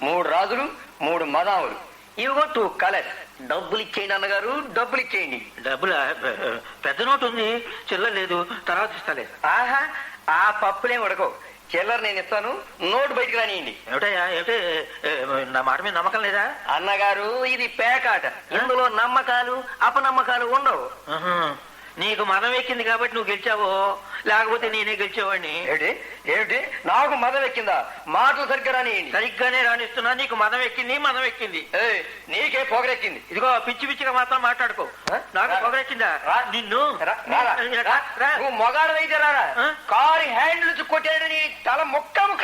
3 రాజులు 3 మదాములు, ఇవిగో 2 కలర్స్. డబ్బులు ఇచ్చేయండి అన్నగారు, డబ్బులు ఇచ్చేయండి. డబ్బులు పెద్ద నోటు ఉంది, చిల్లర లేదు, తర్వాత ఇస్తాలే. ఆహా, ఆ పప్పులే ఉడకవు, చిల్లర నేను ఇస్తాను, నోటు బయటకు రానియండి. ఏమిటయ్యా, ఏమిటి నా మాట మీద నమ్మకం లేదా? అన్నగారు, ఇది పేకాట, ఇందులో నమ్మకాలు అపనమ్మకాలు ఉండవు. నీకు మదం ఎక్కింది కాబట్టి నువ్వు గెలిచావు, లేకపోతే నేనే గెలిచేవాడిని. ఏమిటి ఏమిటి నాకు మదం ఎక్కిందా? మాటలు సరిగ్గా రానియండి. సరిగ్గానే రాణిస్తున్నా. నీకు మదం ఎక్కింది, మదం ఎక్కింది. నీకే పొగరెక్కింది. ఇదిగో పిచ్చి పిచ్చిగా మాత్రం మాట్లాడుకో. నాకు పొగరెక్కిందా? నిన్ను నువ్వు మొగాడవైతే రారా, కారు హ్యాండిల్స్ కొట్టాడని తల ముక్క ముక్క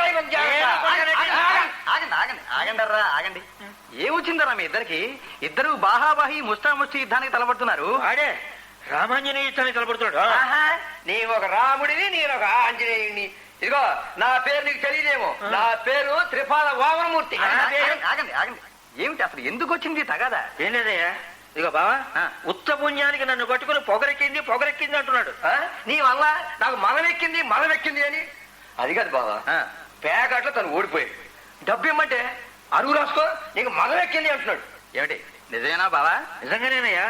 ఆగండర్రా ఆగండి. ఏమొచ్చిందరా మీ ఇద్దరికి? ఇద్దరు బాహాబాహి ముస్తాముష్టి యుద్ధానికి తలపడుతున్నారు. ఆడే రామాంజనేయ యుద్ధానికి తలపడుతున్నాడు. నీ ఒక రాముడివి, నేను ఒక ఆంజనేయుడిని. ఇదిగో నా పేరు నీకు తెలియదేమో, నా పేరు త్రిపాద వామనమూర్తి. ఆగండి ఆగండి. ఏమిటి అసలు ఎందుకు వచ్చింది తగాదా? ఏం లేదయ్యా. ఇదిగో బావా, ఉత్త పుణ్యానికి నన్ను పట్టుకుని పొగరెక్కింది పొగరెక్కింది అంటున్నాడు. నీ వల్ల నాకు మదం ఎక్కింది అని. అది కాదు బావా, పేకాట్లో తను ఓడిపోయాడు. డబ్బు ఇమ్మంటే అరువు రాసుకో, నీకు మదం ఎక్కింది అంటున్నాడు. ఏమిటి నిజమేనా బావా? నిజంగానేనయ్యా.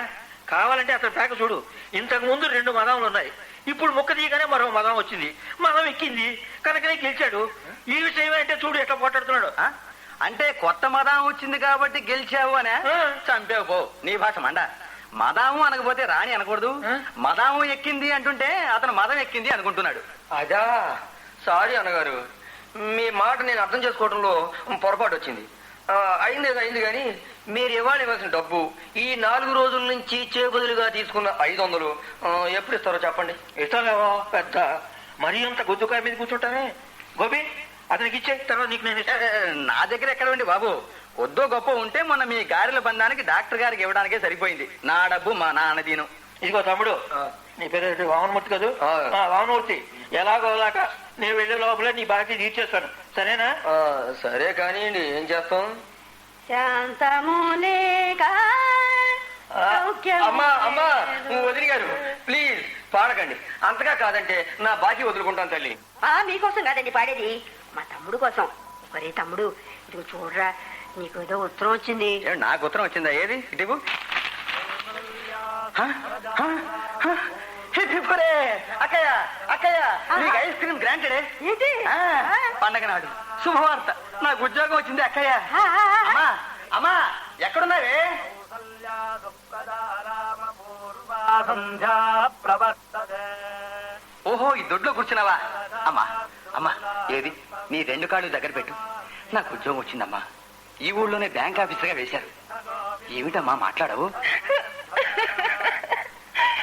కావాలంటే అతని పేక చూడు. ఇంతకు ముందు 2 మదములు ఉన్నాయి. ఇప్పుడు ముక్క తీయగానే మరో మదం వచ్చింది, మదం ఎక్కింది కనుకనే గెలిచాడు. ఈ విషయం అంటే చూడు ఎట్లా పోటాడుతున్నాడు. అంటే కొత్త మదం వచ్చింది కాబట్టి గెలిచావు అనే? చంపావు పో, నీ భాష మండ. మదాము అనకపోతే రాణి అనకూడదు. మదాము ఎక్కింది అంటుంటే అతను మదం ఎక్కింది అనుకుంటున్నాడు. అదా, సారీ అన్నగారు, మీ మాట నేను అర్థం చేసుకోవడంలో పొరపాటు వచ్చింది. అయింది కానీ మీరు ఇవ్వాల్సిన డబ్బు ఈ 4 రోజుల నుంచి చేబదులుగా తీసుకున్న 500 ఎప్పుడు ఇస్తారో చెప్పండి. ఇస్తానేవో పెద్ద మరీ అంత గుద్దుకాయ మీద కూర్చుంటానే. గోపి అతనికి ఇచ్చే తర్వాత నీకు నేను నా దగ్గర ఎక్కడ ఉండి బాబు, కొద్దో గొప్ప ఉంటే మొన్న మీ గారెల బంధానికి డాక్టర్ గారికి ఇవ్వడానికే సరిపోయింది. నా డబ్బు మా నాన్న దీను. ఇదిగో తమ్ముడు, నీ పేరు వామనమూర్తి కదూ? వామనమూర్తి, ఎలాగోలాక నేను వెళ్ళే లోపల నీ బాకీ తీర్చేస్తాను, సరేనా? సరే కానీ ఏం చేస్తాం? అమ్మా వదిలి గారు ప్లీజ్ పాడకండి. అంతగా కాదంటే నా బాకీ వదులుకుంటాను తల్లి. మీకోసం కాదండి పాడేది, మా తమ్ముడు కోసం. ఒరే తమ్ముడు, ఇది చూడరా, నీకు ఏదో ఉత్తరం వచ్చింది. నాకు ఉత్తరం వచ్చిందా? ఏది ఇటు అక్కయ్య అక్కయ్య, నీకు ఐస్ క్రీమ్ గ్రాంటెడే. పండగ నాడు శుభవార్త, నాకు ఉద్యోగం వచ్చింది అక్కయ్య. అమ్మా అమ్మా ఎక్కడున్నావే? ఓహో, ఈ దొడ్లో కూర్చున్నావా? అమ్మా అమ్మా, ఏది నీ 2 కాళ్ళు దగ్గర పెట్టు. నాకు ఉద్యోగం వచ్చిందమ్మా. ఈ ఊళ్ళోనే బ్యాంక్ ఆఫీసర్గా వేశారు. ఏమిటమ్మా మాట్లాడవు?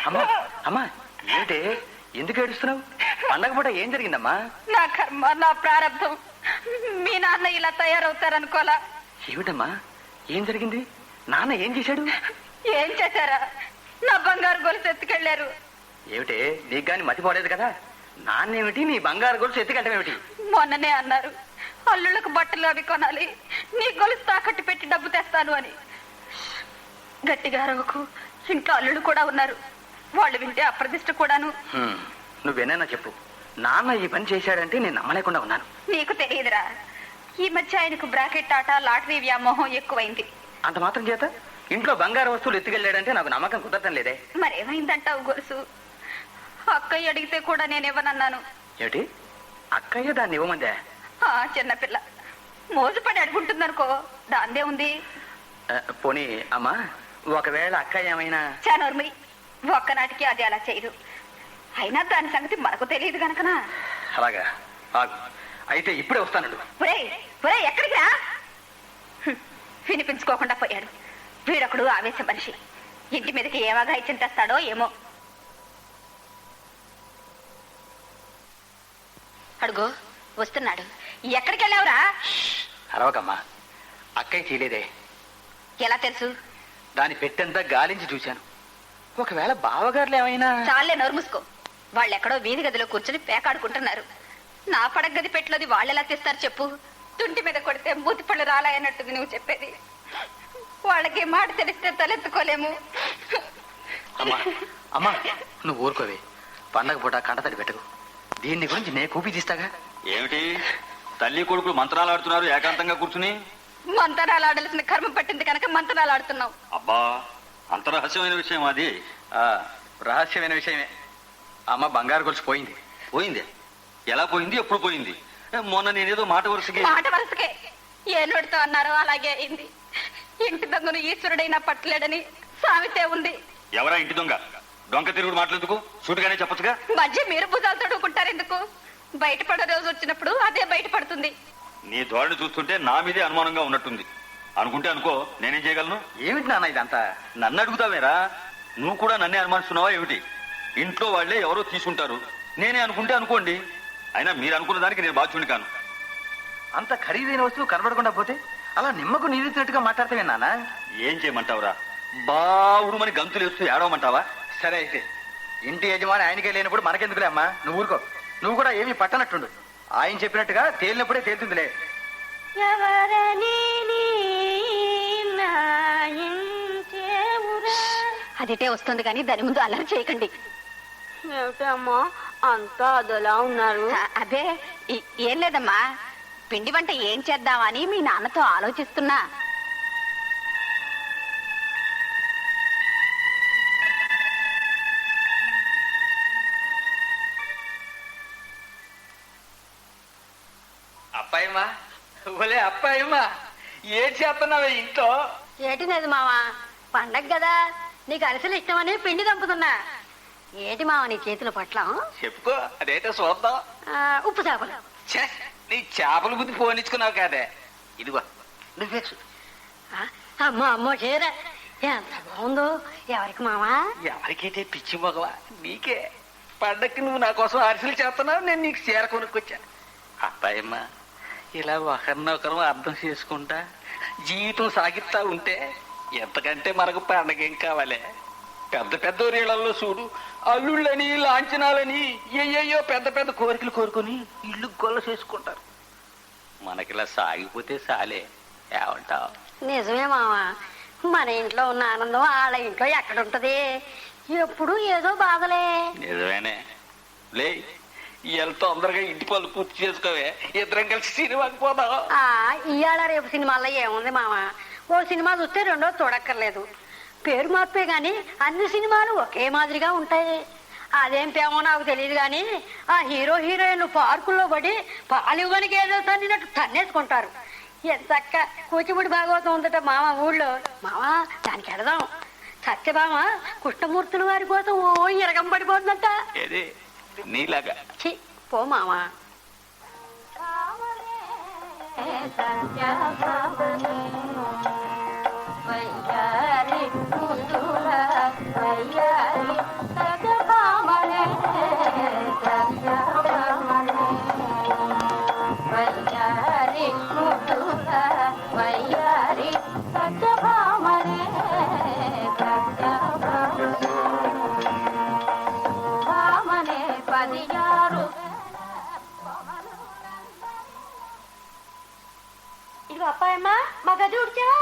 అమ్మా అమ్మా, ఏంటే ఎందుకు ఏడుస్తున్నావు? పండగ పూట ఏం జరిగిందమ్మా? నా కర్మ, నా ప్రారంభం. మీ నాన్న ఇలా తయారవుతారనుకోలా. ఏమిటమ్మా ఏం జరిగింది? నాన్న ఏం చేశాడు? ఏం చేశారా? నా బంగారు గొలుసు ఎత్తుకెళ్లారు. ఏమిటే, నీకు గాని మతిపోలేదు కదా? నాన్నేమిటి, నీ బంగారు గొలుసు ఎత్తుకెళ్ళడం ఏమిటి? మొన్ననే అన్నారు అల్లుళ్ళకు బట్టలు అవి కొనాలి, నీ గొలుసు తాకట్టు పెట్టి డబ్బు తెస్తాను అని. గట్టిగా అరవకు, ఇంట్లో అల్లుళ్ళు కూడా ఉన్నారు. వాళ్ళు వింటే అప్రదిష్ట కూడాను. నువ్వేనైనా చెప్పు, నాన్న ఈ పని చేశాడంటే నేను నమ్మలేకుండా ఉన్నాను. నీకు తెలియదురా, ఈ మధ్య ఆయనకు బ్రాకెట్ ఆట, లాటరీ వ్యామోహం ఎక్కువైంది. అంత మాత్రం చేత ఇంట్లో బంగారు వస్తువులు ఎత్తుకెళ్ళాడంటే నాకు నమ్మకం కుదరటం లేదే. మరేమైందంటావు గొలుసు? అక్కయ్య అడిగితే కూడా నేనివ్వనన్నాను. ఏమిటి, అక్కయ్య దాన్ని ఇవ్వమందే? చిన్నపిల్ల మోజుపడి అడుగుంటుందనుకో, దాందే ఉంది. పోనీ అమ్మా, ఒకవేళ అక్కయ్య ఏమైనా? చానోర్మి, ఒక్కనాటికి అది అలా చేయదు. అయినా దాని సంగతి మనకు తెలియదు గనకనా. అలాగా, ఆగు. అయితే ఇప్పుడే వస్తానండు. ఎక్కడికి రా? వినిపించుకోకుండా పోయాడు. వీడొకడు ఆవేశ మనిషి. ఇంటి మీదకి ఏవాగా ఇచ్చిన తెస్తాడో ఏమో. అడుగో వస్తున్నాడు. ఎక్కడికి వెళ్ళావురా? అరవకమ్మా, అక్కయ్య చేయలేదే. ఎలా తెలుసు? దాని పెట్టంతా గాలించి చూశాను. ఒకవేళ బావగారులు ఏమైనా? చాలే, నోరు మూసుకో. వాళ్ళెక్కడో వీధి గదిలో కూర్చొని పేకాడుకుంటున్నారు. నా పడగది పెట్టలోది వాళ్ళెలా తెస్తారు చెప్పు? తుంటి మీద కొడితే మూతి పళ్ళు రాలాయన్నట్టుగా నువ్వు చెప్పేది. వాళ్ళకి మాట తెలిస్తే తలెత్తుకోలేము. అమ్మా అమ్మా, నువ్వు ఊరుకోవే. పండగ పూట కంటతడి పెట్టకు. దీన్ని గురించి నే కూపి తీస్తాగా. ఏమిటి తల్లి కొడుకులు మంత్రాలు ఆడుతున్నారు ఏకాంతంగా కూర్చుని? మంతనాలు ఆడాల్సిన కర్మ పట్టింది కనుక మంతనాలు ఆడుతున్నావు. అబ్బా, అంత రహస్యమైన విషయం అది? రహస్యమైన విషయమే. అమ్మ బంగారు గొలుసు పోయింది. పోయిందే? ఎలా పోయింది? ఎప్పుడు పోయింది? మొన్న నేనేదో మాట వరుసకే ఏ నోటితో అన్నారో అలాగే అయింది. ఇంటి దొంగను ఈశ్వరుడైనా పట్టలేడని సామెతే ఉంది. ఎవరా ఇంటి దొంగ? డొంక తిరుగుడు మాట్లాడేందుకు సూటిగానే చెప్పచ్చుగా. మధ్య మీరు భుజాలు తడుకుంటారు ఎందుకు? బయటపడే రోజు వచ్చినప్పుడు అదే బయటపడుతుంది. నీ ధోరణి చూస్తుంటే నా మీదే అనుమానంగా ఉన్నట్టుంది. అనుకుంటే అనుకో, నేనేం చేయగలను? ఏమిటి నాన్న ఇదంతా? నన్ను అడుగుతావేరా? నువ్వు కూడా నన్నే అనుమానిస్తున్నావా ఏమిటి? ఇంట్లో వాళ్లే ఎవరో తీసుకుంటారు, నేనే అనుకుంటే అనుకోండి. అయినా మీరు అనుకున్న దానికి నేను బాధ్యుని కాను. అంత ఖరీదైన వస్తువు కనబడకుండా పోతే అలా నిమ్మకు నీరుతున్నట్టుగా మాట్లాడతావే నాన్న? ఏం చేయమంటావురా? బావుడు మని గంతులు వేస్తూ ఏడవమంటావా? సరే అయితే, ఇంటి యజమాని ఆయనకే లేనప్పుడు మనకెందుకులే అమ్మా, నువ్వు ఊరుకో. నువ్వు కూడా ఏమీ పట్టనట్టుండు. ఆయన చెప్పినట్టుగా తేలినప్పుడే తేలుతుందిలే. అదిటే వస్తుంది కానీ దాని ముందు అల్లరి చేయకండి. ఏమిటమ్మా అంతా అదలా ఉన్నారు? అదే ఏం లేదమ్మా, పిండి వంట ఏం చేద్దామని మీ నాన్నతో ఆలోచిస్తున్నా. అప్పాయమ్మా, ఒలే అప్పాయమ్మా, ఏం చేస్తున్నావే ఇంట్లో? ఏటి లేదు మావా, పండగ కదా, నీకు అరిసెలు ఇష్టమని పిండి దంపుతున్నా. ఏటి మావ నీ చేతుల పట్ల? చెప్పుకో, అదేంటో చూద్దాం. ఉప్పు చేపలు. ఛే, నీ చేపల బుద్ధి పోనిచ్చుకున్నావు కదే. ఇదిగో నువ్వే చూ. అమ్మో అమ్మో చీర ఎంత బాగుందో. ఎవరికి మావా? ఎవరికైతే పిచ్చి మొగవా, నీకే. పండక్కి నువ్వు నా కోసం అరిసెలు చేస్తున్నావు, నేను నీకు చీర కొనుక్కొచ్చా. అబ్బాయమ్మా, ఇలా ఒకరినొకరు అర్థం చేసుకుంటా జీవితం సాగిస్తా ఉంటే ఎంతకంటే మనకు పండగ ఏం కావాలి? పెద్ద పెద్ద రీళ్లలో చూడు, అల్లుళ్ళని లాంఛనాలని ఏయో పెద్ద పెద్ద కోరికలు కోరుకొని ఇల్లు గొల్ల చేసుకుంటారు. మనకిలా సాగిపోతే చాలే. ఏమంటావు? నిజమే మావా, మన ఇంట్లో ఉన్న ఆనందం వాళ్ళ ఇంట్లో ఎక్కడుంటది? ఎప్పుడు ఏదో బాధలే. నిజమేనే. లే, ఇవాళ తొందరగా ఇంటి పనులు పూర్తి చేసుకోవే, ఇద్దరం కలిసి సినిమాకి పోదాం. ఇవాళ రేపు సినిమాల్లో ఏముంది మావా, ఓ సినిమా చూస్తే రెండో చూడక్కర్లేదు. పేరు మార్పే గాని అన్ని సినిమాలు ఒకే మాదిరిగా ఉంటాయి. అదేం పేమో నాకు తెలియదు గాని ఆ హీరో హీరోయిన్ పార్కుల్లో పడి పాలివ్వనికి ఏదో తన్నినట్టు తన్నేసుకుంటారు. ఎంతక్క కూచిపూడి భాగవతం ఉందట మామ ఊళ్ళో. మావా దానికి వెళదాం. సత్యభామ కృష్ణమూర్తుల వారి కోసం ఓ ఇరగం పడిపోతుందట. ఏది నీలాగా? ఛీ, పో మావా. ఇదిగో అప్పాయమ్మా, మా గది ఉడిచావా?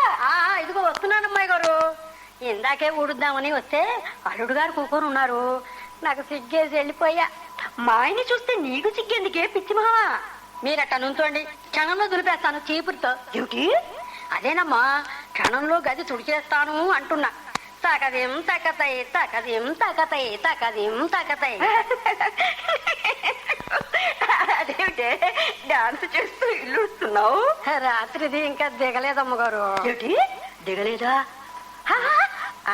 ఇదిగో వస్తున్నానమ్మాయి గారు. ఇందాకే ఊడుద్దామని వస్తే అల్లుడు గారు కూకొని ఉన్నారు. నాకు సిగ్గేసి వెళ్ళిపోయా. మా ఆయన్ని చూస్తే నీకు సిగ్గేందుకే పిచ్చి మావా? మీరట్ట నుంచోండి, క్షణంలో దులిపేస్తాను చీపురుతో. ఏమిటి? అదేనమ్మా, క్షణంలో గది తుడిచేస్తాను అంటున్నా. తకదేం తకతై తకదేం తకతై తకదేం తకతై. అదేమిటే డాన్స్ చేస్తూ ఇల్లుస్తున్నావు? రాత్రిది ఇంకా దిగలేదమ్మగారు. ఏమిటి దిగలేదా?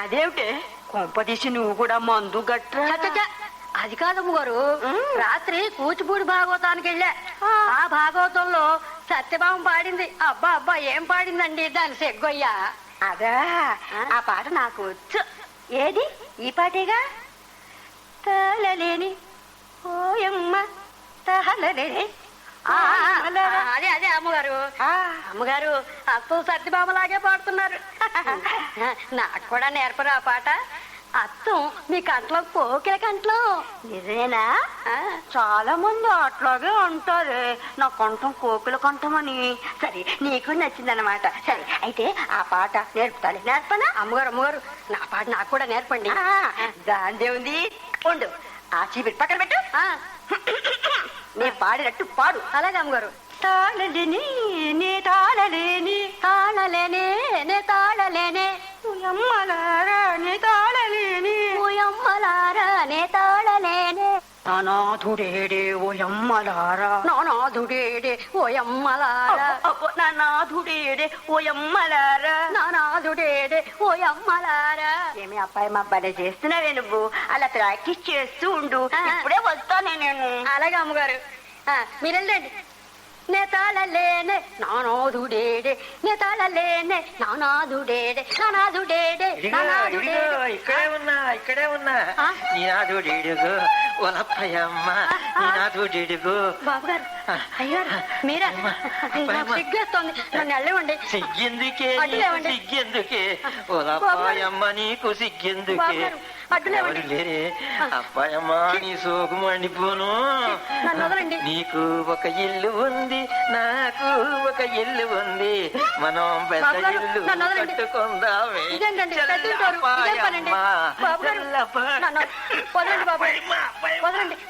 అదేమిటే కొంపదీసి నువ్వు కూడా మందు గట్రా? అది కాదమ్మగారు, రాత్రి కూచిపూడి భాగవతానికి వెళ్ళా. ఆ భాగవతంలో సత్యభామ పాడింది. అబ్బా అబ్బా ఏం పాడిందండి దాని సెగ్గొయ్యా. అదా, ఆ పాట నాకు వచ్చు. ఏది? ఈ పాటేగా. తాళలేని ఓయమ్మ తాళలేని. అదే అదే అమ్మగారు. అమ్మగారు అత్తం సత్యభామలాగే పాడుతున్నారు. నాకు కూడా నేర్పరు ఆ పాట. అత్తం మీ కంట్లో కోకిల కంట్లో. నిజమేనా? చాలా మంది అట్లాగే అంటారే, నా కంఠం కోకిల కంఠమని. సరే, నీకు నచ్చిందన్నమాట. సరే అయితే ఆ పాట నేర్పుతాను. నేర్పనా? అమ్మగారు అమ్మగారు, నా పాట నాకు కూడా నేర్పండి. దాందే ఉంది, ఉండు. ఆ చీపిరి పక్కన పెట్టు. నేను పాడినట్టు పాడు. అలాగే అమ్మగారు. తాళలేని నే తాళలేని తాళలేనే నే తాళలేనే ఉయమ్మలారా నే తాళలేని ఉయమ్మలారా నే తాళలేనే. తానా నానాథుడేడే ఓ యమ్మలారా నానాథుడేడే ఓ యమ్మలారా నా నాథుడేడే ఓ యమ్మలారా నానాథుడేడే ఓ యమ్మలారా. ఏమి అబ్బాయి మా అబ్బాయి చేస్తున్నావే నువ్వు? అలా ప్రాక్టీస్ చేస్తూ ఉండు, ఇప్పుడే వస్తానే నేను. అలాగే అమ్మగారు, మీరు వెళ్ళండి. నేతాళలేనే నానాథుడేడే నేతాళలేనే నానాథుడేడే నానాథుడేడే ఇక్కడే ఉన్నా నీ నాథుడేడుగు ఒలప్పయమ్మ నీ నాథుడేడుగు. బాబు గారు, అయ్యారు మీరా? సిగ్గేస్తోంది, నన్ను వెళ్ళవండి. సిగ్గెందుకే సిగ్గెందుకే ఒలప్పయమ్మ నీకు సిగ్గెందుకే? ఎవరు లేరే అప్పాయమ్మ నీ సోకు మండిపోను. నీకు ఒక ఇల్లు ఉంది, నాకు ఒక ఇల్లు ఉంది, మనం పెద్ద ఇల్లు కట్టుకుందామే.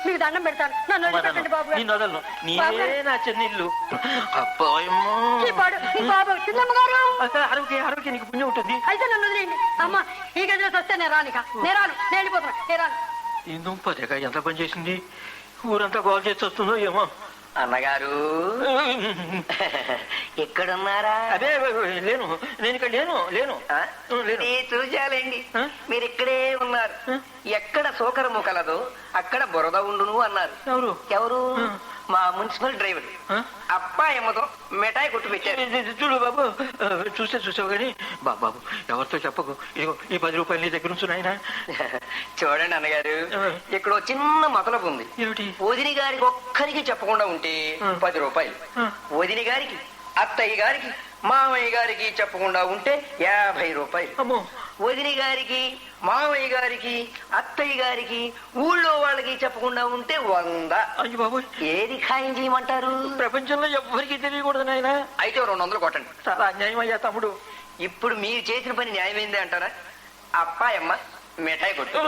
మీకు దండం పెడతాను, నన్ను వదిలిపెట్టండి బాబు గారు. నీవే నా చెన్నిల్లు అప్పాయమ్మ. ఆరోగ్య నీకు పుణ్యం ఉంటుంది. అయితే నన్ను వదిలేయండి. అమ్మ ఈ గదిలో వస్తే నేను రానిక నేను వెళ్ళిపోతున్నా. నేను రాను. ఈ దుంపదేగా ఎంత పని చేసింది, ఊరంతా గోల్ చేసి వస్తుందో ఏమో. అన్నగారు ఎక్కడున్నారా? అదే లేను, నేను ఇక్కడ లేను. చూశాలండి, మీరు ఇక్కడే ఉన్నారు. ఎక్కడ సోకరము కలదో అక్కడ బురద ఉండును అన్నారు. ఎవరు? మా మున్సిపల్ డ్రైవర్ అప్పాయమ్మతో మిఠాయి కొట్టు పెట్టారు. చూడు బాబు, చూసావు కానీ బాబు ఎవరితో చెప్పకు. ఇదిగో ఈ 10 రూపాయలు నీ దగ్గర ఉంచు నాయనా. చూడండి అన్నగారు, ఇక్కడ చిన్న మతలబు ఉంది. వదిని గారికి ఒక్కరికి చెప్పకుండా ఉంటే 10 రూపాయలు, వదిని గారికి, అత్తయ్య గారికి, మామయ్య గారికి చెప్పకుండా ఉంటే 50 రూపాయలు, వదిని గారికి, మామయ్య గారికి, అత్తయ్య గారికి, ఊళ్ళో వాళ్ళకి చెప్పకుండా ఉంటే 100. అయ్యో బాబు, ఏది ఖాయం చేయమంటారు? ప్రపంచంలో ఎవ్వరికి తెలియకూడదు నాయనా. అయితే 200 కొట్టండి. చాలా అన్యాయం అయ్యా తమ్ముడు. ఇప్పుడు మీరు చేసిన పని న్యాయమైందే అంటారా? అప్పాయమ్మ మిఠాయి కొట్టు.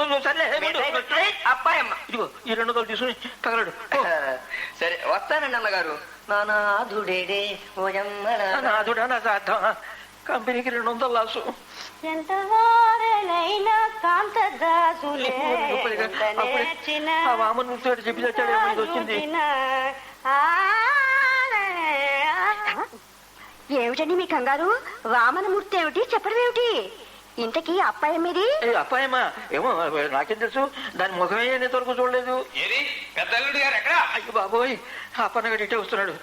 అప్పాయమ్మ ఇదిగో ఈ 200 తీసుకుని తగలడు. సరే వస్తానండి అన్నగారు. నానాధుడేడే నాదుడా నా సాధం. కంపెనీకి 200 లాసు. ఎంత వారనైనా కాంతదాసులే చెప్పి తెచ్చాడు వచ్చింది. ఏమిటండి మీ కంగారు? వామనమూర్తి ఏమిటి చెప్పడం ఏమిటి? ఇంతకీ అప్పాయమ్మ మీది? అప్పాయమ్మా ఏమో నాకేం తెలుసు, దాని ముఖమే నేతవరకు చూడలేదు. పెద్దల్లుడు గారు ఎక్కడ? అయ్యో బాబోయ్, అప్పన్నగారు ఇటే వస్తున్నాడు.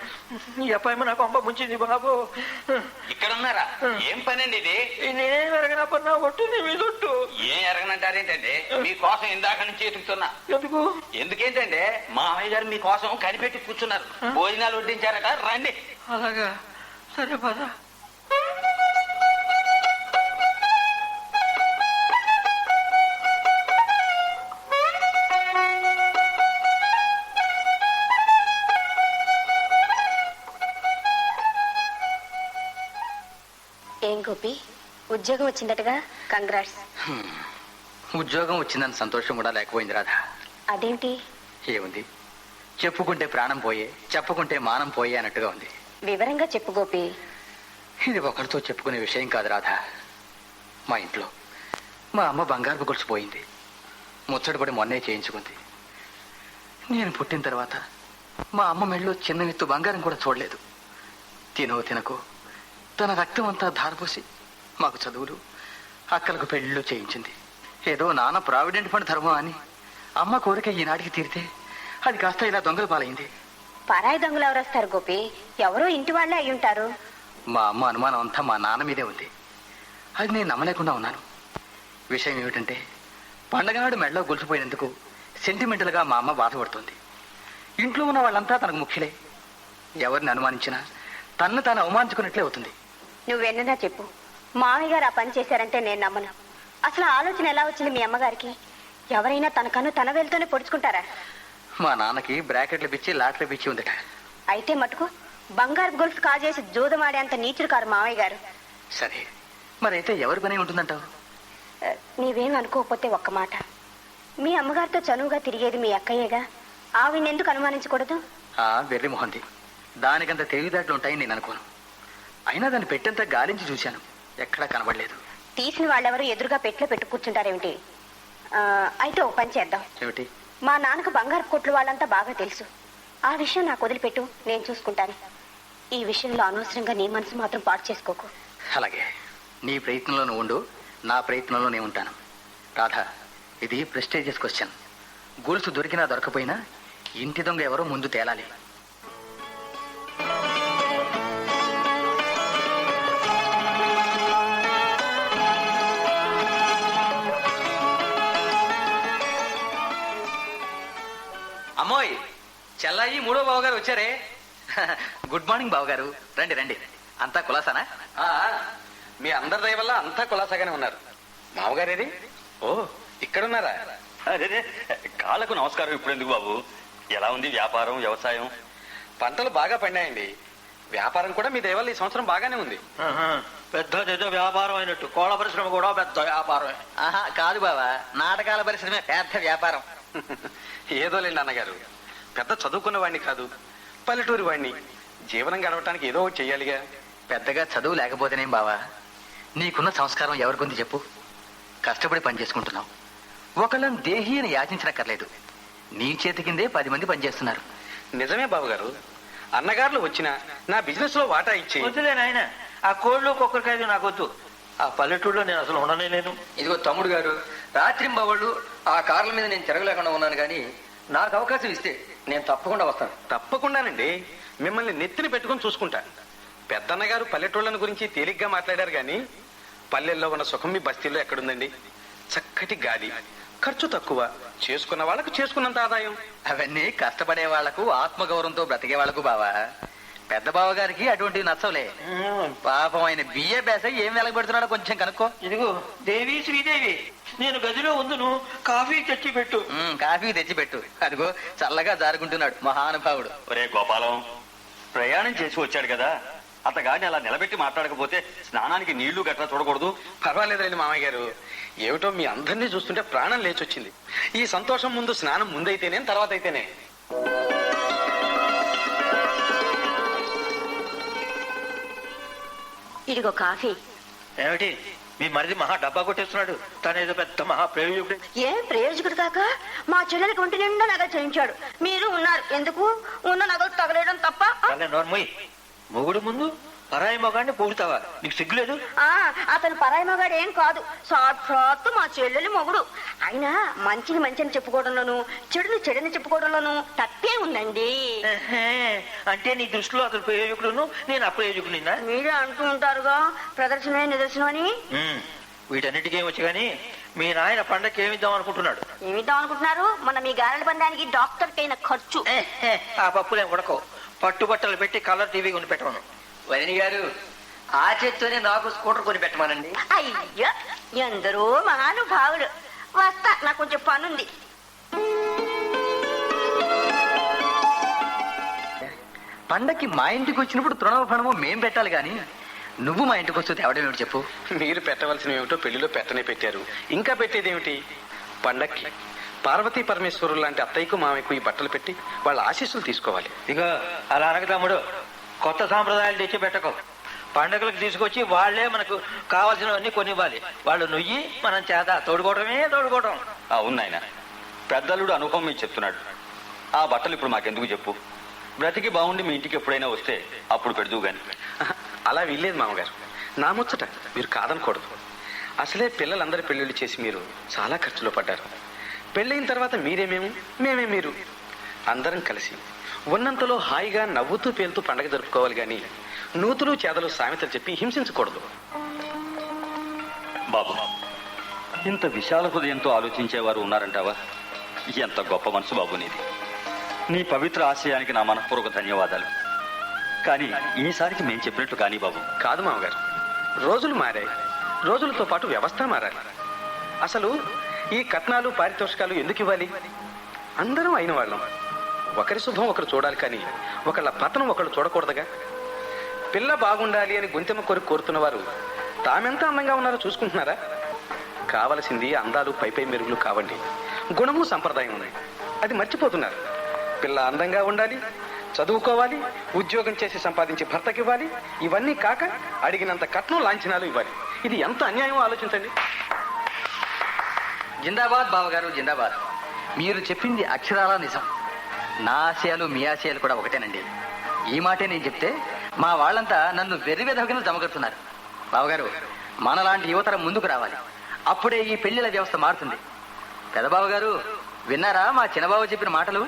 ఈ అప్పాయమ్మ నాకు అంబ ముంచింది బాబు. ఇక్కడ ఉన్నారా? ఏం పని అండి ఇది? నేనేం ఎరగనప్పన్నా ఒట్టు నీ మీద ఒట్టు. ఏం ఎరగనంటారేంటండి? మీకోసం ఇందాక నుంచి ఎదుగుతున్నా. ఎందుకు? ఎందుకేంటండి, మామయ్య గారు మీకోసం కనిపెట్టి కూర్చున్నారు. భోజనాలు వడ్డించారట, రండి. అలాగా, సరే పద. ఏం గోపి, ఉద్యోగం వచ్చిందటగా? కంగ్రాట్స్. ఉద్యోగం వచ్చిందని సంతోషం కూడా లేకపోయింది రాధా. అదేంటి? ఏముంది, చెప్పుకుంటే ప్రాణం పోయే, చెప్పుకుంటే మానం పోయే అన్నట్టుగా ఉంది. వివరంగా చెప్పు గోపి. ఇది ఒకరితో చెప్పుకునే విషయం కాదు రాధా. మా ఇంట్లో మా అమ్మ బంగారు గొలుసుపోయింది. ముచ్చటపడి మొన్నే చేయించుకుంది. నేను పుట్టిన తర్వాత మా అమ్మ మెళ్ళలో చిన్న విత్తు బంగారం కూడా చూడలేదు. తినకు తన రక్తం అంతా ధారపోసి మాకు చదువులు, అక్కలకు పెళ్లిళ్ళు చేయించింది. ఏదో నాన్న ప్రావిడెంట్ ఫండ్ ధర్మం అని అమ్మ కోరిక ఈనాటికి తీరితే అది కాస్త ఇలా దొంగల పాలైంది. పరాయి దొంగలు ఎవరు వస్తారు గోపి? ఎవరో ఇంటి వాళ్ళే అయి ఉంటారు. మా అమ్మ అనుమానం అంతా మా నాన్న మీదే ఉంది. అది నేను నమ్మలేకుండా ఉన్నాను. విషయం ఏమిటంటే, పండగ నాడు మెడలో గొలిసిపోయినందుకు సెంటిమెంటల్గా మా అమ్మ బాధపడుతుంది. ఇంట్లో ఉన్న వాళ్ళంతా తనకు ముఖ్యులే. ఎవరిని అనుమానించినా తన్ను తాను అవమానించుకున్నట్లే అవుతుంది. నువ్వెన్నదా చెప్పు, మామయ్య గారు ఆ పని చేశారంటే నేను నమ్మను. అసలు ఆలోచన ఎలా వచ్చింది మీ అమ్మగారికి? ఎవరైనా తన కన్ను తన వేలుతోనే పొడుచుకుంటారా? మా నాన్నకి బ్రాకెట్లు పిచ్చి, లాటరీ పిచ్చి ఉందట. అయితే మటుకు బంగారు గొలుసు కాజేసి జూదమాడేంత నీచుడు కారు మామయ్య గారు. సరే, మరైతే ఎవరి పని ఉంటుందంటావు? నీవేం అనుకోకపోతే ఒక్క మాట, మీ అమ్మగారితో చనువుగా తిరిగేది మీ అక్కయ్యేగా, ఆవిడెందుకు అనుమానించకూడదు? వెర్రి మొహంది, దానికంత తెలివిదాట్లు ఉంటాయని నేను అనుకోను. అయినా దాన్ని పెట్టేంత గాలించి చూశాను, ఎక్కడా కనబడలేదు. తీసిన వాళ్ళెవరు ఎదురుగా పెట్లో పెట్టు కూర్చుంటారేమిటి? అయితే ఓ పని చేద్దాం. ఏమిటి? మా నాన్నకు బంగారు కొట్లు వాళ్ళంతా బాగా తెలుసు. ఆ విషయం నాకు వదిలిపెట్టు, నేను చూసుకుంటాను. ఈ విషయంలో అనవసరంగా నీ మనసు మాత్రం పాటు చేసుకోకు. అలాగే, నీ ప్రయత్నంలో నువ్వు ఉండు, నా ప్రయత్నంలో నేను ఉంటాను. రాధా, ఇది ప్రెస్టేజియస్ క్వశ్చన్. గొలుసు దొరికినా దొరకపోయినా ఇంటి దొంగ ఎవరో ముందు తేలాలి. అమ్మోయ్, చెల్లాయి మూడో బావగారు వచ్చారే. గుడ్ మార్నింగ్ బావగారు. రండి రండి. అంతా కులాసానా? మీ అందరి దయ వల్ల అంతా కులాసాగానే ఉన్నారు. మామగారేది? ఓ, ఇక్కడున్నారా? అదే, కాళ్ళకు నమస్కారం. ఇప్పుడు ఎందుకు బాబు? ఎలా ఉంది వ్యాపారం, వ్యవసాయం? పంటలు బాగా పండాయండి. వ్యాపారం కూడా మీ దయ వల్ల ఈ సంవత్సరం బాగానే ఉంది. పెద్ద వ్యాపారం అయినట్టు కోళ్ళ పరిశ్రమ కూడా పెద్ద వ్యాపారం. ఆహా, కాదు బావా, నాటకాల పరిశ్రమే పెద్ద వ్యాపారం. ఏదోలేండి అన్నగారు, పెద్ద చదువుకున్న వాడిని కాదు, పల్లెటూరి వాడిని. జీవనం గడవటానికి ఏదో ఒకటి చెయ్యాలిగా. పెద్దగా చదువు లేకపోతేనేం బావా, నీకున్న సంస్కారం ఎవరికొంది చెప్పు? కష్టపడి పని చేసుకుంటున్నావు. ఒకళ్ళని దేహి అని యాచించనక్కర్లేదు. నీ చేతి కిందే 10 మంది పనిచేస్తున్నారు. నిజమే బాబుగారు. అన్నగారులు వచ్చినా నా బిజినెస్ లో వాటా ఇచ్చి. వద్దులే నాయన, ఆ కోళ్ళు కొక్కరికాయలు నాకొద్దు. ఆ పల్లెటూళ్ళలో నేను అసలు ఉండనే లేను. ఇదిగో తమ్ముడు గారు, రాత్రింబవళ్ళు ఆ కార్ల మీద నేను తిరగలేకుండా ఉన్నాను, కానీ నాకు అవకాశం ఇస్తే నేను తప్పకుండా వస్తాను. తప్పకుండానండి, మిమ్మల్ని నెత్తిని పెట్టుకుని చూసుకుంటా. పెద్దన్నగారు పల్లెటూళ్ళని గురించి తేలిగ్గా మాట్లాడారు, కానీ పల్లెల్లో ఉన్న సుఖం మీ బస్తీల్లో ఎక్కడుందండి? చక్కటి గాలి, ఖర్చు తక్కువ, చేసుకున్న వాళ్ళకు చేసుకున్నంత ఆదాయం. అవన్నీ కష్టపడే వాళ్లకు, ఆత్మగౌరవంతో బ్రతికే వాళ్లకు బావా. పెద్ద బావ గారికి అటువంటి నచ్చవులే. పాపం ఆయన బిఏ బేస ఏం వెలగబెడుతున్నాడో కొంచెం కనుక్కో. ఇదిగో దేవి, శ్రీదేవి, నేను గదిలో ఉందును, కాఫీ తెచ్చి పెట్టు. కాఫీ తెచ్చిపెట్టు. అదిగో చల్లగా జారుకుంటున్నాడు మహానుభావుడు. ఒరే గోపాలం, ప్రయాణం చేసి వచ్చాడు కదా, అతగాడిని అలా నిలబెట్టి మాట్లాడకపోతే స్నానానికి నీళ్లు గట్రా చూడకూడదు. పర్వాలేదండి మామయ్య గారు, ఏమిటో మీ అందరినీ చూస్తుంటే ప్రాణం లేచొచ్చింది. ఈ సంతోషం ముందు స్నానం ముందైతేనే, తర్వాత అయితేనే. ఇదిగో కాఫీ. ఏమిటి, మీ మరిది మహా డబ్బా కొట్టేస్తున్నాడు. తనేదో పెద్ద మహా ప్రయోజకుడు. ఏం ప్రయోజకుడు కాక మా చెల్లెలకి ఒంటి నిండా నగలు చేయించాడు. మీరు ఉన్నారు, ఎందుకు? ఉన్న నగలు తగలేయడం తప్ప. నోర్మయ్యి, మొగుడు ముందు పరాయి మొగాడిని పొగుడుతావా? నీకు సిగ్గులేదు? అతను పరాయి మగాడు ఏం కాదు, సాక్షాత్తు మా చెల్లెలి మొగుడు. అయినా మంచిని మంచిని చెప్పుకోవడంలోను, చెడుని చెడుని చెప్పుకోవడంలోను తప్పే ఉందండి. అంటే నీ దృష్టిలో అతను ప్రయోజకుడును, నేను అప్రయోజకుడినా? మీరే అంటూ ఉంటారుగా ప్రదర్శనే నిదర్శనం అని. వీటన్నిటికీ వచ్చి కానీ మీ నాయన పండగకి ఏమిద్దాం అనుకుంటున్నాడు? ఏమిద్దాం అనుకుంటున్నారు? మన మీ గారెల పందానికి డాక్టర్కి అయిన ఖర్చు. ఆ పప్పులేం కొడకో, పట్టుబట్టలు పెట్టి కలర్ టీవీ కొని పెట్టమను. వదిని గారు, ఆ చేత్తోనే నాకు స్కూటర్ కొని పెట్టమానండి. అయ్యో, ఎందరో మహానుభావుడు. వస్తా, నాకు కొంచెం పనుంది. పండక్కి మా ఇంటికి వచ్చినప్పుడు తృణవ ఫణమో మేం పెట్టాలి, కానీ నువ్వు మా ఇంటికి వస్తే తేవడమేమిటి చెప్పు? మీరు పెట్టవలసిన ఏమిటో పెళ్లిలో పెట్టనే పెట్టారు, ఇంకా పెట్టేదేమిటి? పండక్కి పార్వతీ పరమేశ్వరులు లాంటి అత్తయ్యకు మామయ్యకు ఈ బట్టలు పెట్టి వాళ్ళ ఆశీస్సులు తీసుకోవాలి. ఇక అలా అనక తమ్ముడు, కొత్త సాంప్రదాయాలు తెచ్చి పెట్టకు. పండుగలకు తీసుకొచ్చి వాళ్లే మనకు కావాల్సినవన్నీ కొనివ్వాలి. వాళ్ళు నుయ్యి మనం చేత తోడుకోవటం. అవును నాయన, పెద్దలుడు అనుభవం మీకు చెప్తున్నాడు. ఆ బట్టలు ఇప్పుడు మాకెందుకు చెప్పు? బ్రతికి బాగుండి మీ ఇంటికి ఎప్పుడైనా వస్తే అప్పుడు పెడదు గాని. అలా వీల్లేదు మామగారు, నా ముచ్చట మీరు కాదనకూడదు. అసలే పిల్లలందరి పెళ్లిళ్ళు చేసి మీరు చాలా ఖర్చులో పడ్డారు. పెళ్ళైన తర్వాత మీరేమేమి, మేమే మీరు, అందరం కలిసి ఉన్నంతలో హాయిగా నవ్వుతూ పేలుతూ పండగ జరుపుకోవాలి, గాని నూతులు చేదలు సామెతలు చెప్పి హింసించకూడదు. బాబు, ఇంత విశాల హృదయంతో ఆలోచించేవారు ఉన్నారంటావా? ఎంత గొప్ప మనసు బాబు నీది. నీ పవిత్ర ఆశయానికి నా మనఃపూర్వక ధన్యవాదాలు. కానీ ఈసారికి మేము చెప్పినట్టు కానీ బాబు. కాదు మామగారు, రోజులు మారాయి, రోజులతో పాటు వ్యవస్థ మారాలి. అసలు ఈ కట్నాలు పారితోషికాలు ఎందుకు ఇవ్వాలి? అందరం అయిన వాళ్ళం, ఒకరి శుభం ఒకరు చూడాలి, కానీ ఒకళ్ళ పతనం ఒకళ్ళు చూడకూడదుగా. పిల్ల బాగుండాలి అని గొంతెమ్మ కోరుతున్న వారు తామెంత అందంగా ఉన్నారో చూసుకుంటున్నారా? కావలసింది అందాలు పైపై మెరుగులు కావండి, గుణము సంప్రదాయం ఉన్నాయి. అది మర్చిపోతున్నారు. పిల్ల అందంగా ఉండాలి, చదువుకోవాలి, ఉద్యోగం చేసి సంపాదించి భర్తకి ఇవ్వాలి. ఇవన్నీ కాక అడిగినంత కట్నం లాంఛనాలు ఇవ్వాలి. ఇది ఎంత అన్యాయమో ఆలోచించండి. జిందాబాద్ బావగారు, జిందాబాద్. మీరు చెప్పింది అక్షరాల నిజం. నా ఆశయాలు మీ ఆశయాలు కూడా ఒకటేనండి. ఈ మాటే నేను చెప్తే మా వాళ్ళంతా నన్ను వెర్రివెదవగా జమగడుతున్నారు. బావగారు, మనలాంటి యువతరం ముందుకు రావాలి. అప్పుడే ఈ పెళ్లిళ్ళ వ్యవస్థ మారుతుంది. పెదబావగారు, విన్నారా మా చిన్నబాబు చెప్పిన మాటలు?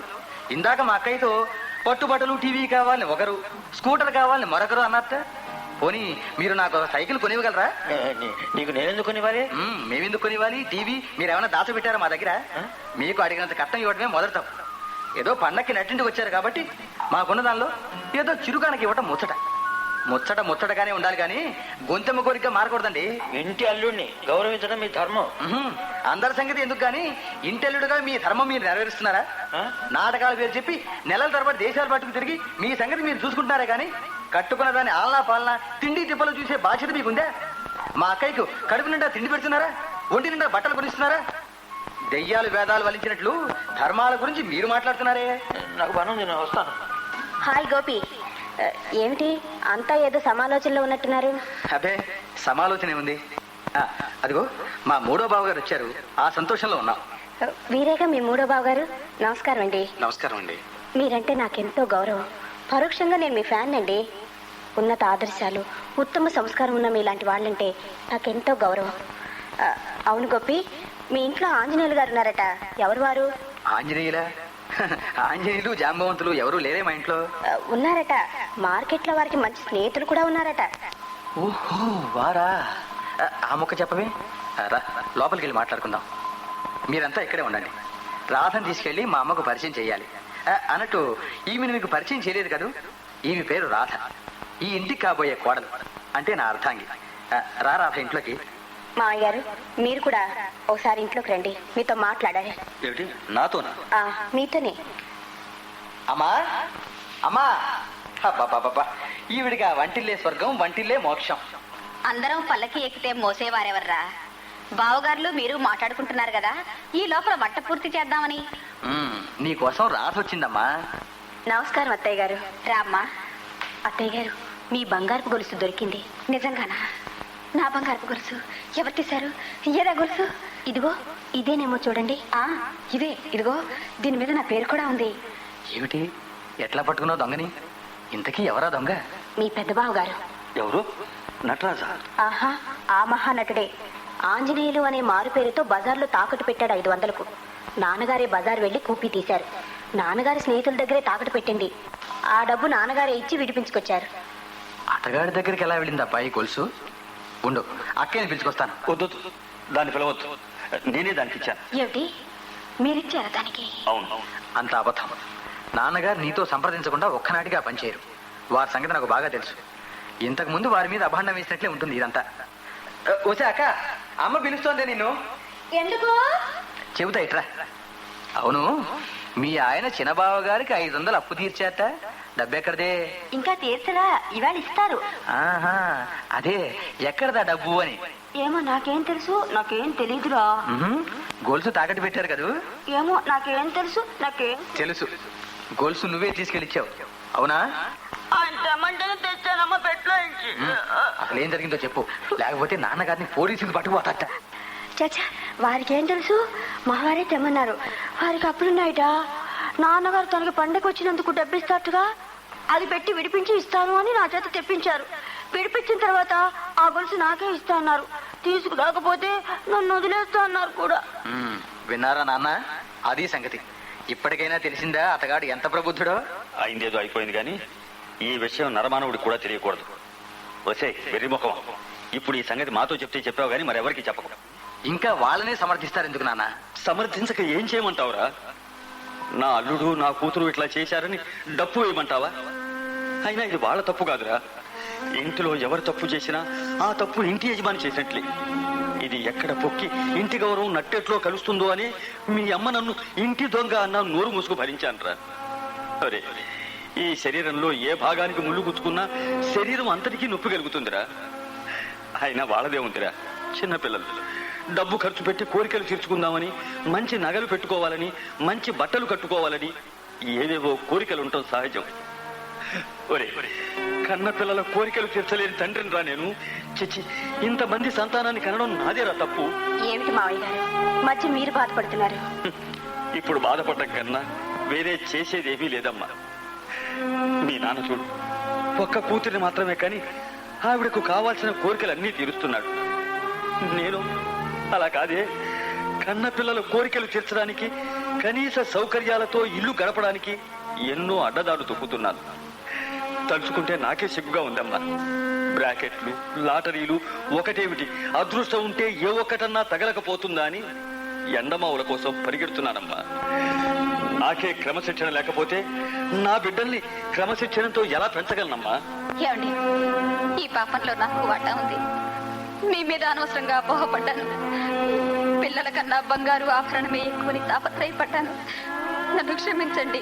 ఇందాక మా అక్కయ్యతో పట్టుబట్టలు, టీవీ కావాలని ఒకరు, స్కూటర్ కావాలని మరొకరు అన్నట్ట. పోనీ మీరు నాకు సైకిల్ కొనివ్వగలరా? నీకు నేనెందుకు కొనివ్వాలి? మేమెందుకు కొనివ్వాలి? టీవీ మీరేమైనా దాచబెట్టారా మా దగ్గర? మీకు అడిగినంత కట్టం ఇవ్వడమే మొదటి తప్పు. ఏదో పండక్కి నట్టింటికి వచ్చారు కాబట్టి మాకున్న దానిలో ఏదో చిరుకానికి ఇవ్వటం ముచ్చటగానే ఉండాలి కానీ గొంతెమ్మ కోరిక మారకూడదండి. ఇంటి అల్లుడిని గౌరవించడం మీ ధర్మం. అందరి సంగతి ఎందుకు గాని ఇంటెల్లుడుగా మీ ధర్మం మీరు నెరవేరుస్తున్నారా? నాటకాల పేరు చెప్పి నెలల తరబడి దేశాలు పట్టుకు తిరిగి మీ సంగతి మీరు చూసుకుంటున్నారే కానీ కట్టుకున్న దాన్ని ఆలనా పాలనా తిండి తిప్పలు చూసే బాధ్యత మీకుందా? మా అక్కయ్యకు కడుపు నిండా తిండి పెడుతున్నారా? ఒంటి నిండా బట్టలు కొనిస్తున్నారా? దెయ్యాలు వేదాలు వలించినట్లు ధర్మాల గురించి మీరు మాట్లాడుతున్నారే. నాకు పని ఉంది, నేను వస్తాను. హాయ్ గోపి, ఏమిటి అంతా ఏదో సమాలోచనలో ఉన్నట్టున్నారు? అదే సమాలోచన ఉంది. అదిగో మా మూడో బావ గారు వచ్చారు, ఆ సంతోషంలో ఉన్నాం. వీరేగా మీ మూడో బావ గారు. నమస్కారం అండి. నమస్కారం అండి. మీరంటే నాకెంతో గౌరవం. పరోక్షంగా నేను మీ ఫ్యాన్ అండి. ఉన్నత ఆదర్శాలు, ఉత్తమ సంస్కారం ఉన్న మీలాంటి వాళ్ళంటే నాకెంతో గౌరవం. అవును గోపి, మీ ఇంట్లో ఆంజనేయులు గారు ఉన్నారట. ఎవరు వారు? ఆంజనేయులా? ఆంజనేయులు జాంబవంతులు ఎవరు లేరే మా ఇంట్లో. ఉన్నారట. మార్కెట్లో వారికి మంచి స్నేహితులు కూడా ఉన్నారట. ఓహో, వారా? ఆ ముక్క చెప్పవే. రా, లోపలికి వెళ్ళి మాట్లాడుకుందాం. మీరంతా ఇక్కడే ఉండండి. రాధను తీసుకెళ్ళి మా అమ్మకు పరిచయం చేయాలి. అన్నట్టు ఈమెను మీకు పరిచయం చేయలేదు కదూ. ఈమె పేరు రాధ, ఈ ఇంటికి కాబోయే కోడలు, అంటే నా అర్థాంగి. రా రాధ ఇంట్లోకి. మామయ్య గారు, మీరు కూడా ఒకసారి ఇంట్లోకి రండి, మీతో మాట్లాడాలి. ఏమిటి, నాతోనా? మీతోనే. అమ్మా అమ్మా, బాబా, ఈవిడిగా వంటిల్లే స్వర్గం, వంటిల్లే మోక్షం. అందరం పల్లకి ఎక్కితే మోసేవారెవర్రా? బావగారులు మీరు మాట్లాడుకుంటున్నారు కదా, ఈ లోపల వంట పూర్తి చేద్దామని. నీకోసం రాధ వచ్చిందమ్మా. నమస్కారం అత్తయ్య గారు. రామ్మా. అత్తయ్య గారు, మీ బంగారపు గొలుసు దొరికింది. నిజంగానా? నా బంగారపు గొలుసు ఎవరు తీశారు? ఏదా గొలుసు? ఇదిగో ఇదేనేమో చూడండి. ఇదే, ఇదిగో దీని మీద నా పేరు కూడా ఉంది. ఏమిటి, ఎట్లా పట్టుకున్నావు దొంగని? ఇంతకీ ఎవరా దొంగ? మీ పెద్ద బావ గారు. ఎవరు? నటరాజా? ఆహా, ఆ మహానటుడే. ఆంజనేయులు అనే మారు పేరుతో బజార్లో తాకట్టు పెట్టాడు 500కు. నాన్నగారే బజార్ వెళ్లి కూపీ తీశారు. నాన్నగారి స్నేహితుల దగ్గరే తాకట్టు పెట్టింది. ఆ డబ్బు నాన్నగారే ఇచ్చి విడిపించుకొచ్చారు. అతగాడి దగ్గరికి ఎలా వెళ్ళింది అబ్బాయి గొలుసు? ఉండు, అక్కని పిలుచుకొస్తాను. వద్దు, దాన్ని పిలవద్దు, నేనే దానికి ఇచ్చాను. ఏమిటి, మీరిచ్చారా దానికి? అవును. అంత అబద్ధం. నాన్నగారు నీతో సంప్రదించకుండా ఒక్కనాటిగా పనిచేయరు. వారి సంగతి నాకు బాగా తెలుసు. ఇంతకు ముందు వారి మీద అభాండం వేసినట్లే ఉంటుంది ఇదంతా. వచ్చా అక్క, అమ్మ పిలుస్తోంది నిన్ను. ఎందుకు? చెబుతా ఇట్రా. అవును, మీ ఆయన చిన్నబావ గారికి 500 అప్పు తీర్చాట. డబ్బెక్కడదే? ఇంకా తీర్చరా, ఇవాళ ఇస్తారు. ఆహా, అదే ఎక్కడదా డబ్బు అని. ఏమో నాకేం తెలుసు, నాకేం తెలీదురా. గొలుసు తాకట్టు పెట్టారు కదూ. ఏమో నాకేం తెలుసు, నాకేం తెలుసు. గొలుసు నువ్వే తీసుకెళ్ళిచ్చావు, అవునా? తెచ్చానమ్మా పెట్లో. అసలు ఏం జరిగిందో చెప్పు, లేకపోతే నాన్నగారిని పోలీసులు పట్టుకుపోతాట. చచ్చా, వారికి ఏం తెలుసు, మహావారే తెమ్మన్నారు. వారికి అప్పులున్నాయట. నాన్నగారు తనకి పండగ వచ్చినందుకు డబ్బిస్తాట్టుగా, అది పెట్టి విడిపించి ఇస్తాను అని నా చేత తెప్పించారు. విడిపించిన తర్వాత ఆ గొలుసు నాకే ఇస్తా అన్నారు. తీసుకురాకపోతే నన్ను వదిలేస్తా అన్నారు కూడా. విన్నారా నాన్న? అది సంగతి. ఇప్పటికైనా తెలిసిందా అతగాడు ఎంత ప్రబుద్ధుడో? అయిందేదో అయిపోయింది కానీ ఈ విషయం నరమానవుడికి కూడా తెలియకూడదు. వచ్చే వెర్రిముఖం, ఇప్పుడు ఈ సంగతి మాతో చెప్తే చెప్పావు కానీ మరెవరికి చెప్పకు. ఇంకా వాళ్ళనే సమర్థిస్తారు ఎందుకు నాన్న? సమర్థించక ఏం చేయమంటావురా? నా అల్లుడు నా కూతురు ఇట్లా చేశారని డప్పు వేయమంటావా? అయినా ఇది వాళ్ళ తప్పు కాదురా. ఇంటిలో ఎవరు తప్పు చేసినా ఆ తప్పు ఇంటి యజమాని చేసినట్లే. ఇది ఎక్కడ పొక్కి ఇంటి గౌరవం నట్టెట్లో కలుస్తుందో అని మీ అమ్మ నన్ను ఇంటి దొంగ అన్న నోరు మూసుకు భరించానురా. అరే, ఈ శరీరంలో ఏ భాగానికి ముళ్ళు గుచ్చుకున్నా శరీరం అంతటికీ నొప్పి కలుగుతుందిరా. అయినా వాళ్ళదే ఉందిరా. చిన్నపిల్లలు డబ్బు ఖర్చు పెట్టి కోరికలు తీర్చుకుందామని, మంచి నగలు పెట్టుకోవాలని, మంచి బట్టలు కట్టుకోవాలని ఏవేవో కోరికలు ఉండటం సహజం. ఒరే, కన్న పిల్లల కోరికలు తీర్చలేని తండ్రిని రా నేను. చిచ్చి, ఇంతమంది సంతానాన్ని కనడం నాదేరా తప్పు. ఏమిటి మావయ్య గారు, మధ్య మీరు బాధపడుతున్నారు? ఇప్పుడు బాధపడటం కన్నా వేరే చేసేదేమీ లేదమ్మా. మీ నాన్న చూడు, ఒక్క కూతురిని మాత్రమే కానీ ఆవిడకు కావాల్సిన కోరికలన్నీ తీరుస్తున్నాడు. నేను అలా కాదే, కన్న పిల్లల కోరికలు తీర్చడానికి, కనీస సౌకర్యాలతో ఇల్లు గడపడానికి ఎన్నో అడ్డదారు తొక్కుతున్నాను. తలుచుకుంటే నాకే సిగ్గుగా ఉందమ్మా. బ్రాకెట్లు, లాటరీలు ఒకటేమిటి, అదృష్టం ఉంటే ఏ ఒక్కటన్నా తగలకపోతుందా అని ఎండమావుల కోసం పరిగెడుతున్నానమ్మా. నాకే క్రమశిక్షణ లేకపోతే నా బిడ్డల్ని క్రమశిక్షణతో ఎలా పెంచగలనమ్మా? ఏమండి, ఈ పాపంలో నాకు వాటా ఉంది. మీ మీద అనవసరంగా అపోహపడ్డాను. పిల్లల కన్నా బంగారు ఆభరణమే ఎక్కువని తాపత్రయపడ్డాను. నన్ను క్షమించండి.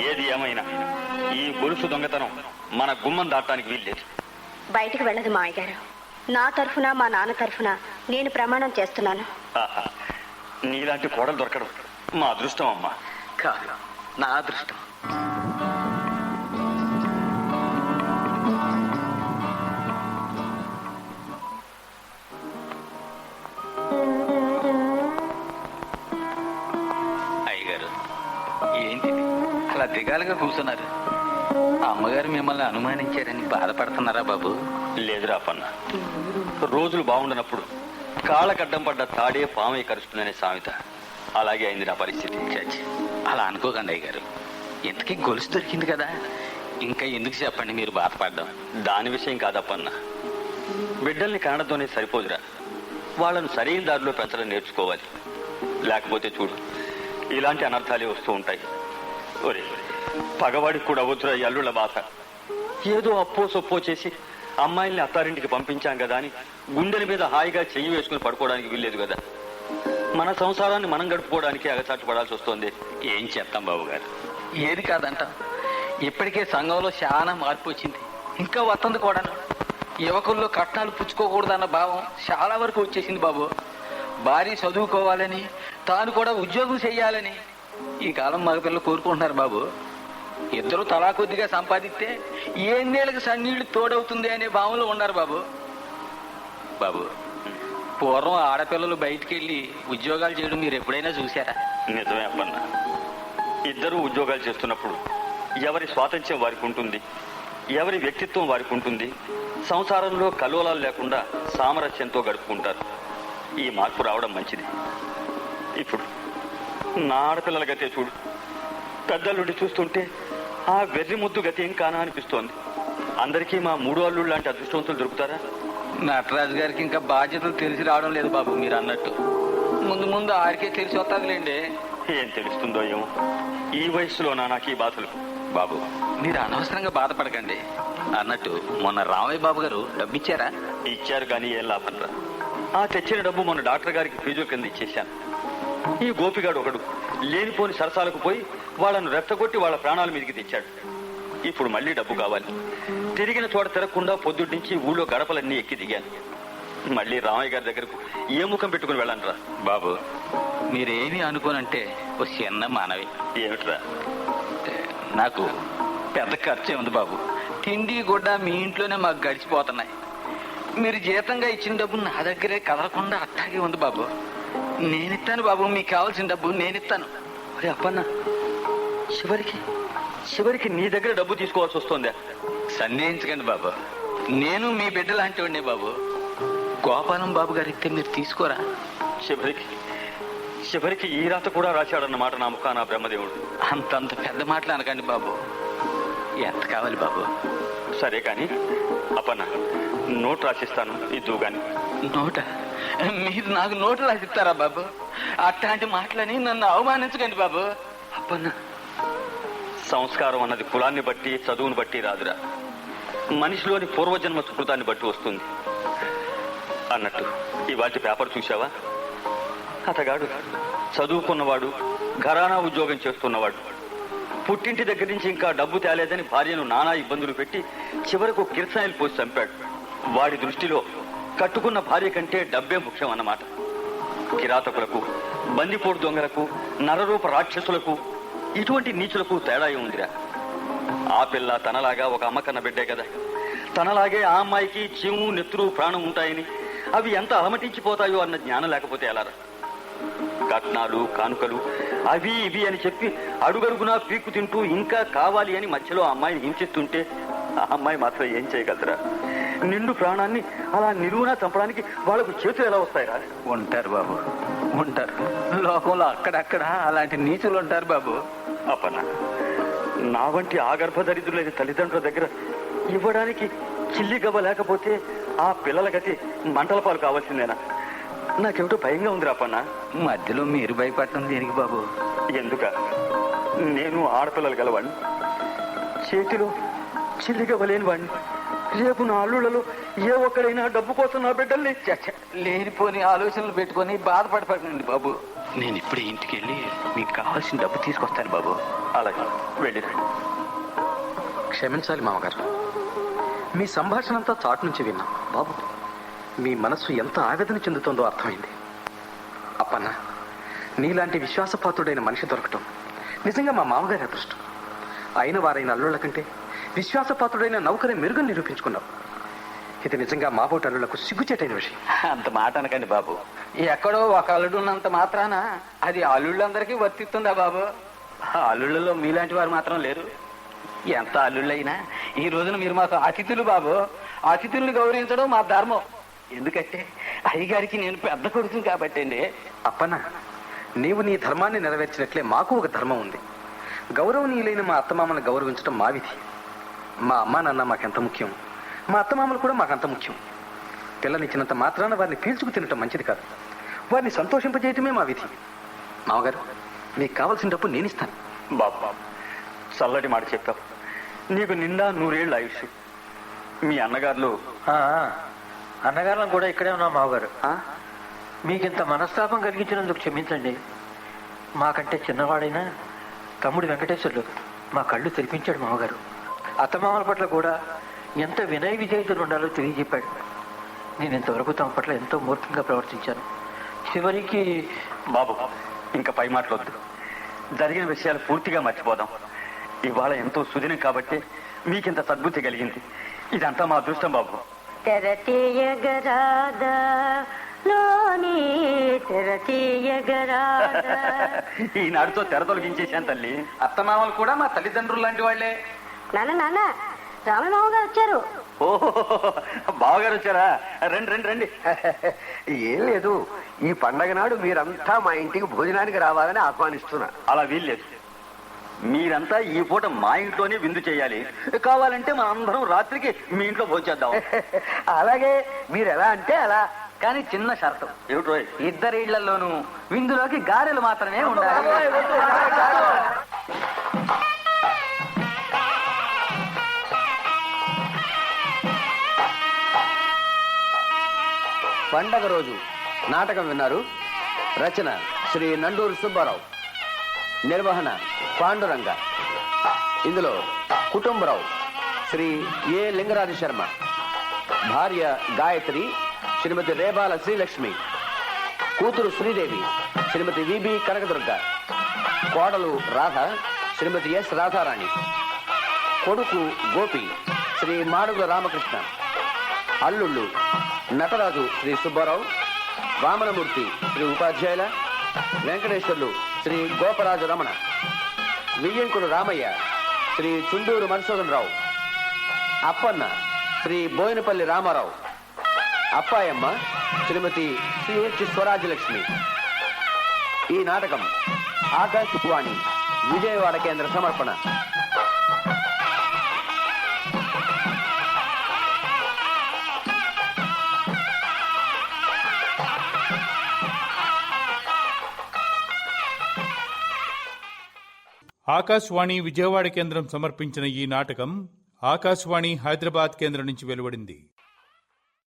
ఏది ఏమైనా ఈ గొలుసు దొంగతనం మన గుమ్మం దాటానికి వీల్లేదు. బయటకు వెళ్ళదు మావయ్య గారు. నా తరఫున మా నాన్న తరఫున నేను ప్రమాణం చేస్తున్నాను. ఆహా, నీలాంటి కోడలు దొరకడం మా అదృష్టం అమ్మా. కాదు, నా అదృష్టం. అయ్యగారు, ఏంటి అలా దిగాలుగా కూర్చున్నారు? అమ్మగారు మిమ్మల్ని అనుమానించారని బాధపడుతున్నారా బాబు? లేదురా అప్పన్న, రోజులు బాగుండనప్పుడు కాళ్ళకడ్డం పడ్డ తాడే పామై కరుస్తుందనే సామెత. అలాగే అయింది నా పరిస్థితి. చచ్చి అలా అనుకోకండి అయ్యగారు. ఇంతకీ గొలుసు దొరికింది కదా, ఇంకా ఎందుకు చెప్పండి మీరు బాధపడ్డాం? దాని విషయం కాదప్పన్న, బిడ్డల్ని కనడంతోనే సరిపోదురా, వాళ్ళను సరైన దారిలో పెంచడం నేర్చుకోవాలి. లేకపోతే చూడు, ఇలాంటి అనర్థాలే వస్తూ ఉంటాయి. ఒరే, పగవాడికి కూడా వద్దురా ఈ అల్లుళ్ళ బాధ. ఏదో అప్పో సొప్పో చేసి అమ్మాయిల్ని అత్తారింటికి పంపించాం కదా అని గుండెల మీద హాయిగా చెయ్యి వేసుకుని పడుకోవడానికి వీల్లేదు కదా. మన సంసారాన్ని మనం గడుపుకోవడానికి అగచాటు పడాల్సి వస్తుంది. ఏం చేస్తాం బాబు గారు, ఏది కాదంట. ఇప్పటికే సంఘంలో చాలా మార్పు వచ్చింది, ఇంకా వస్తుంది కూడా. యువకుల్లో కట్నాలు పుచ్చుకోకూడదన్న భావం చాలా వరకు వచ్చేసింది బాబు. భార్య చదువుకోవాలని, తాను కూడా ఉద్యోగం చెయ్యాలని ఈ కాలం మగపిల్లలు కోరుకుంటున్నారు బాబు. ఇద్దరు తలా కొద్దిగా సంపాదిస్తే ఏళ్ళకి సన్నీళ్లు తోడవుతుంది అనే భావంలో ఉన్నారు బాబు. బాబు, పూర్వం ఆడపిల్లలు బయటికి వెళ్ళి ఉద్యోగాలు చేయడం మీరు ఎప్పుడైనా చూసారా? నిజమే అప్పన్న, ఇద్దరూ ఉద్యోగాలు చేస్తున్నప్పుడు ఎవరి స్వాతంత్ర్యం వారికి ఉంటుంది, ఎవరి వ్యక్తిత్వం వారికి ఉంటుంది. సంసారంలో కల్లోలాలు లేకుండా సామరస్యంతో గడుపుకుంటారు. ఈ మార్పు రావడం మంచిది. ఇప్పుడు నా ఆడపిల్లల గతే చూడు, పెద్దల్లుండి చూస్తుంటే ఆ వెర్రి ముద్దు గతి ఏం కానా అనిపిస్తోంది. అందరికీ మా మూడు అల్లుళ్ళు లాంటి అదృష్టవంతులు దొరుకుతారా? నటరాజు గారికి ఇంకా బాధ్యతలు తెలిసి రావడం లేదు బాబు. మీరు అన్నట్టు ముందు ముందు ఆరికే తెలిసి వస్తాదిలేండి. ఏం తెలుస్తుందో ఏమో ఈ వయసులోనా నాకు ఈ బాధలు. బాబు, మీరు అనవసరంగా బాధపడకండి. అన్నట్టు మొన్న రామయ్య బాబు గారు డబ్బు ఇచ్చారా? ఇచ్చారు కానీ ఏం లాభం రా. ఆ తెచ్చిన డబ్బు మొన్న డాక్టర్ గారికి ఫీజుల కింద ఇచ్చేశాను. ఈ గోపిగాడు ఒకడు లేనిపోని సరసాలకు పోయి వాళ్ళను రెచ్చగొట్టి వాళ్ళ ప్రాణాల మీదకి తెచ్చాడు. ఇప్పుడు మళ్ళీ డబ్బు కావాలి. తిరిగిన చోట తిరగకుండా పొద్దున్నుంచి ఊళ్ళో గడపలన్నీ ఎక్కి దిగాను. మళ్ళీ రామయ్య గారి దగ్గరకు ఏ ముఖం పెట్టుకుని వెళ్ళను రా. బాబు, మీరేమీ అనుకోనంటే ఓ చిన్న మానవి. ఏమిట్రా? నాకు పెద్ద ఖర్చే ఉంది బాబు. తిండి గుడ్డ మీ ఇంట్లోనే మాకు గడిచిపోతున్నాయి. మీరు జీతంగా ఇచ్చిన డబ్బు నా దగ్గరే కదలకుండా అట్టాగే ఉంది బాబు. నేనిస్తాను బాబు, మీకు కావాల్సిన డబ్బు నేనిస్తాను. అరే అప్పన్న, చివరికి నీ దగ్గర డబ్బు తీసుకోవాల్సి వస్తుందా? సందేహించకండి బాబు, నేను మీ బిడ్డ లాంటి వాడినే బాబు. గోపాలం బాబు గారు ఇస్తే మీరు తీసుకోరా? చివరికి ఈ రాత కూడా రాశాడన్నమాట నా ముఖాన బ్రహ్మదేవుడు. అంతంత పెద్ద మాటలు అనకండి బాబు. ఎంత కావాలి బాబు? సరే కానీ అప్పన్న, నోట్ రాసిస్తాను, ఇద్దువు గాని. నోట? మీరు నాకు నోటు రాసిస్తారా బాబు? అట్లాంటి మాటలని నన్ను అవమానించకండి బాబు. అప్పన్న, సంస్కారం అన్నది కులాన్ని బట్టి చదువుని బట్టి రాదురా, మనిషిలోని పూర్వజన్మ సుకృతాన్ని బట్టి వస్తుంది. అన్నట్టు ఇవాటి పేపర్ చూసావా? అతగాడు చదువుకున్నవాడు, ఘరానా ఉద్యోగం చేస్తున్నవాడు, పుట్టింటి దగ్గర నుంచి ఇంకా డబ్బు తేలేదని భార్యను నానా ఇబ్బందులు పెట్టి చివరకు కిరసాయిలు పోసి చంపాడు. వాడి దృష్టిలో కట్టుకున్న భార్య కంటే డబ్బే ముఖ్యం అన్నమాట. కిరాతకులకు, బందిపోటు దొంగలకు, నరరూప రాక్షసులకు, ఇటువంటి నీచులకు తేడా ఉందిరా. ఆ పిల్ల తనలాగా ఒక అమ్మకన్న బిడ్డే కదా. తనలాగే ఆ అమ్మాయికి చీము, నెత్తురు, ప్రాణం ఉంటాయని, అవి ఎంత అలమటించిపోతాయో అన్న జ్ఞానం లేకపోతే ఎలారా? కట్నాలు, కానుకలు, అవి ఇవి అని చెప్పి అడుగడుగునా పీక్కు తింటూ ఇంకా కావాలి అని మధ్యలో ఆ అమ్మాయిని హింసిస్తుంటే ఆ అమ్మాయి మాత్రం ఏం చేయగలరా? నిండు ప్రాణాన్ని అలా నిలువునా చంపడానికి వాళ్ళకు చేతులు ఎలా వస్తాయిరా? ఉంటారు బాబు, ఉంటారు. లోకంలో అక్కడక్కడ అలాంటి నీచులు ఉంటారు బాబు. అప్పన్న, నా వంటి ఆగర్భదరిద్రులైన తల్లిదండ్రుల దగ్గర ఇవ్వడానికి చిల్లి గవ్వ లేకపోతే ఆ పిల్లల గతి మంటల పాలు కావాల్సిందేనా? నాకేమిటో భయంగా ఉంది రాపన్న. మధ్యలో మీరు భయపడటం దేనికి బాబు? ఎందుక? నేను ఆడపిల్లలు గలవాడిని, చేతిలో చిల్లి గవ్వ లేని వాడిని. రేపు నా అల్లుళ్ళలో ఏ ఒక్కడైనా డబ్బు కోసం నా బిడ్డల్ని లేనిపోని ఆలోచనలు పెట్టుకొని బాధపడపడండి బాబు. నేను ఇప్పుడే ఇంటికి వెళ్ళి మీకు కావాల్సిన డబ్బు తీసుకొస్తాను బాబు. అలాగే వెళ్ళిరండి. క్షమించాలి మామగారు, మీ సంభాషణ అంతా చాటు నుంచి విన్నాం. బాబు, మీ మనస్సు ఎంత ఆవేదన చెందుతుందో అర్థమైంది. అప్పన్న, నీలాంటి విశ్వాసపాత్రుడైన మనిషి దొరకటం నిజంగా మా మామగారి అదృష్టం. అయిన వారైన అల్లుళ్ళ కంటే విశ్వాసపాత్రుడైన నౌకరే మెరుగని నిరూపించుకున్నావు. ఇది నిజంగా మాబోటి అల్లుళ్లకు సిగ్గుచేటైన విషయం. అంత మాట అనకండి బాబు. ఎక్కడో ఒక అల్లుడు ఉన్నంత మాత్రాన అది అల్లుళ్ళందరికీ వర్తిస్తుందా బాబు? అల్లుళ్ళలో మీలాంటి వారు మాత్రం లేరు. ఎంత అల్లుళ్ళైనా ఈ రోజున మీరు మాకు అతిథులు బాబు. అతిథుల్ని గౌరవించడం మా ధర్మం. ఎందుకంటే అయ్యగారికి నేను పెద్ద కొడుకుని కాబట్టి అండి. అప్పన్న, నీవు నీ ధర్మాన్ని నెరవేర్చినట్లే మాకు ఒక ధర్మం ఉంది. గౌరవనీయులైన మా అత్తమామను గౌరవించడం మా విధి. మా అమ్మా నాన్న మాకెంత ముఖ్యం, మా అత్తమామలు కూడా మాకంత ముఖ్యం. పిల్లనిచ్చినంత మాత్రాన వారిని పీల్చుకు తినటం మంచిది కాదు. వారిని సంతోషింపజేయటమే మా విధి. మామగారు, మీకు కావలసిన డబ్బు నేను ఇస్తాను. బాబా, చల్లటి మాట చెప్పావు. నీకు నిండా 100 ఏళ్ళ ఆయుష్. మీ అన్నగారులు అన్నగారులను కూడా ఇక్కడే ఉన్నాం మామగారు. మీకింత మనస్తాపం కలిగించినందుకు క్షమించండి. మాకంటే చిన్నవాడైనా తమ్ముడు వెంకటేశ్వర్లు మా కళ్ళు తెరిపించాడు మామగారు. అత్తమామల పట్ల కూడా ఎంత వినయ విజేతలు ఉండాలో తెలియజెప్పాడు. నేను ఇంతవరకు తమ పట్ల ఎంతో మూర్ఖంగా ప్రవర్తించాను. చివరికి బాబు, ఇంకా పై మాటలొద్దు. జరిగిన విషయాలు పూర్తిగా మర్చిపోదాం. ఇవాళ ఎంతో సుదినం కాబట్టి మీకింత సద్బుద్ధి కలిగింది. ఇదంతా మా అదృష్టం బాబు. ఈనాడుతో తెర తొలగించేశాను తల్లి. అత్తమామలు కూడా మా తల్లిదండ్రులు లాంటి వాళ్లే. నాన్న రామమామ గారు వచ్చారు. ఓహో, బావగారు వచ్చారా? రండి రండి రండి. ఏం లేదు, ఈ పండగ నాడు మీరంతా మా ఇంటికి భోజనానికి రావాలని ఆహ్వానిస్తున్నా. అలా వీల్లేదు. మీరంతా ఈ పూట మా ఇంట్లోనే విందు చేయాలి. కావాలంటే మన అందరం రాత్రికి మీ ఇంట్లో భోంచేద్దాం. అలాగే, మీరు ఎలా అంటే అలా. కానీ చిన్న షరతు. ఏమిటో? ఇద్దరి ఇళ్లలోనూ విందులోకి గారెలు మాత్రమే ఉండాలి. పండగ రోజు నాటకం విన్నారు. రచన శ్రీ నండూరు సుబ్బారావు, నిర్వహణ పాండురంగ. ఇందులో కుటుంబరావు శ్రీ ఏ లింగరాజ శర్మ, భార్య గాయత్రి శ్రీమతి రేబాల శ్రీలక్ష్మి, కూతురు శ్రీదేవి శ్రీమతి విబి కనకదుర్గ, కోడలు రాధ శ్రీమతి ఎస్ రాధారాణి, కొడుకు గోపి శ్రీ మాడుగుల రామకృష్ణ, అల్లుళ్ళు నటరాజు శ్రీ సుబ్బారావు, వామనమూర్తి శ్రీ ఉపాధ్యాయుల, వెంకటేశ్వర్లు శ్రీ గోపరాజు రమణ, వియ్యంకుడు రామయ్య శ్రీ చుండూరు మధుసూదన్ రావు, అప్పన్న శ్రీ బోయినపల్లి రామారావు, అప్పాయమ్మ శ్రీమతి సిహెచ్ స్వరాజ్యలక్ష్మి. ఈ నాటకం ఆకాశవాణి విజయవాడ కేంద్ర సమర్పణ. ఆకాశవాణి విజయవాడ కేంద్రం సమర్పించిన ఈ నాటకం ఆకాశవాణి హైదరాబాద్ కేంద్రం నుంచి వెలువడింది.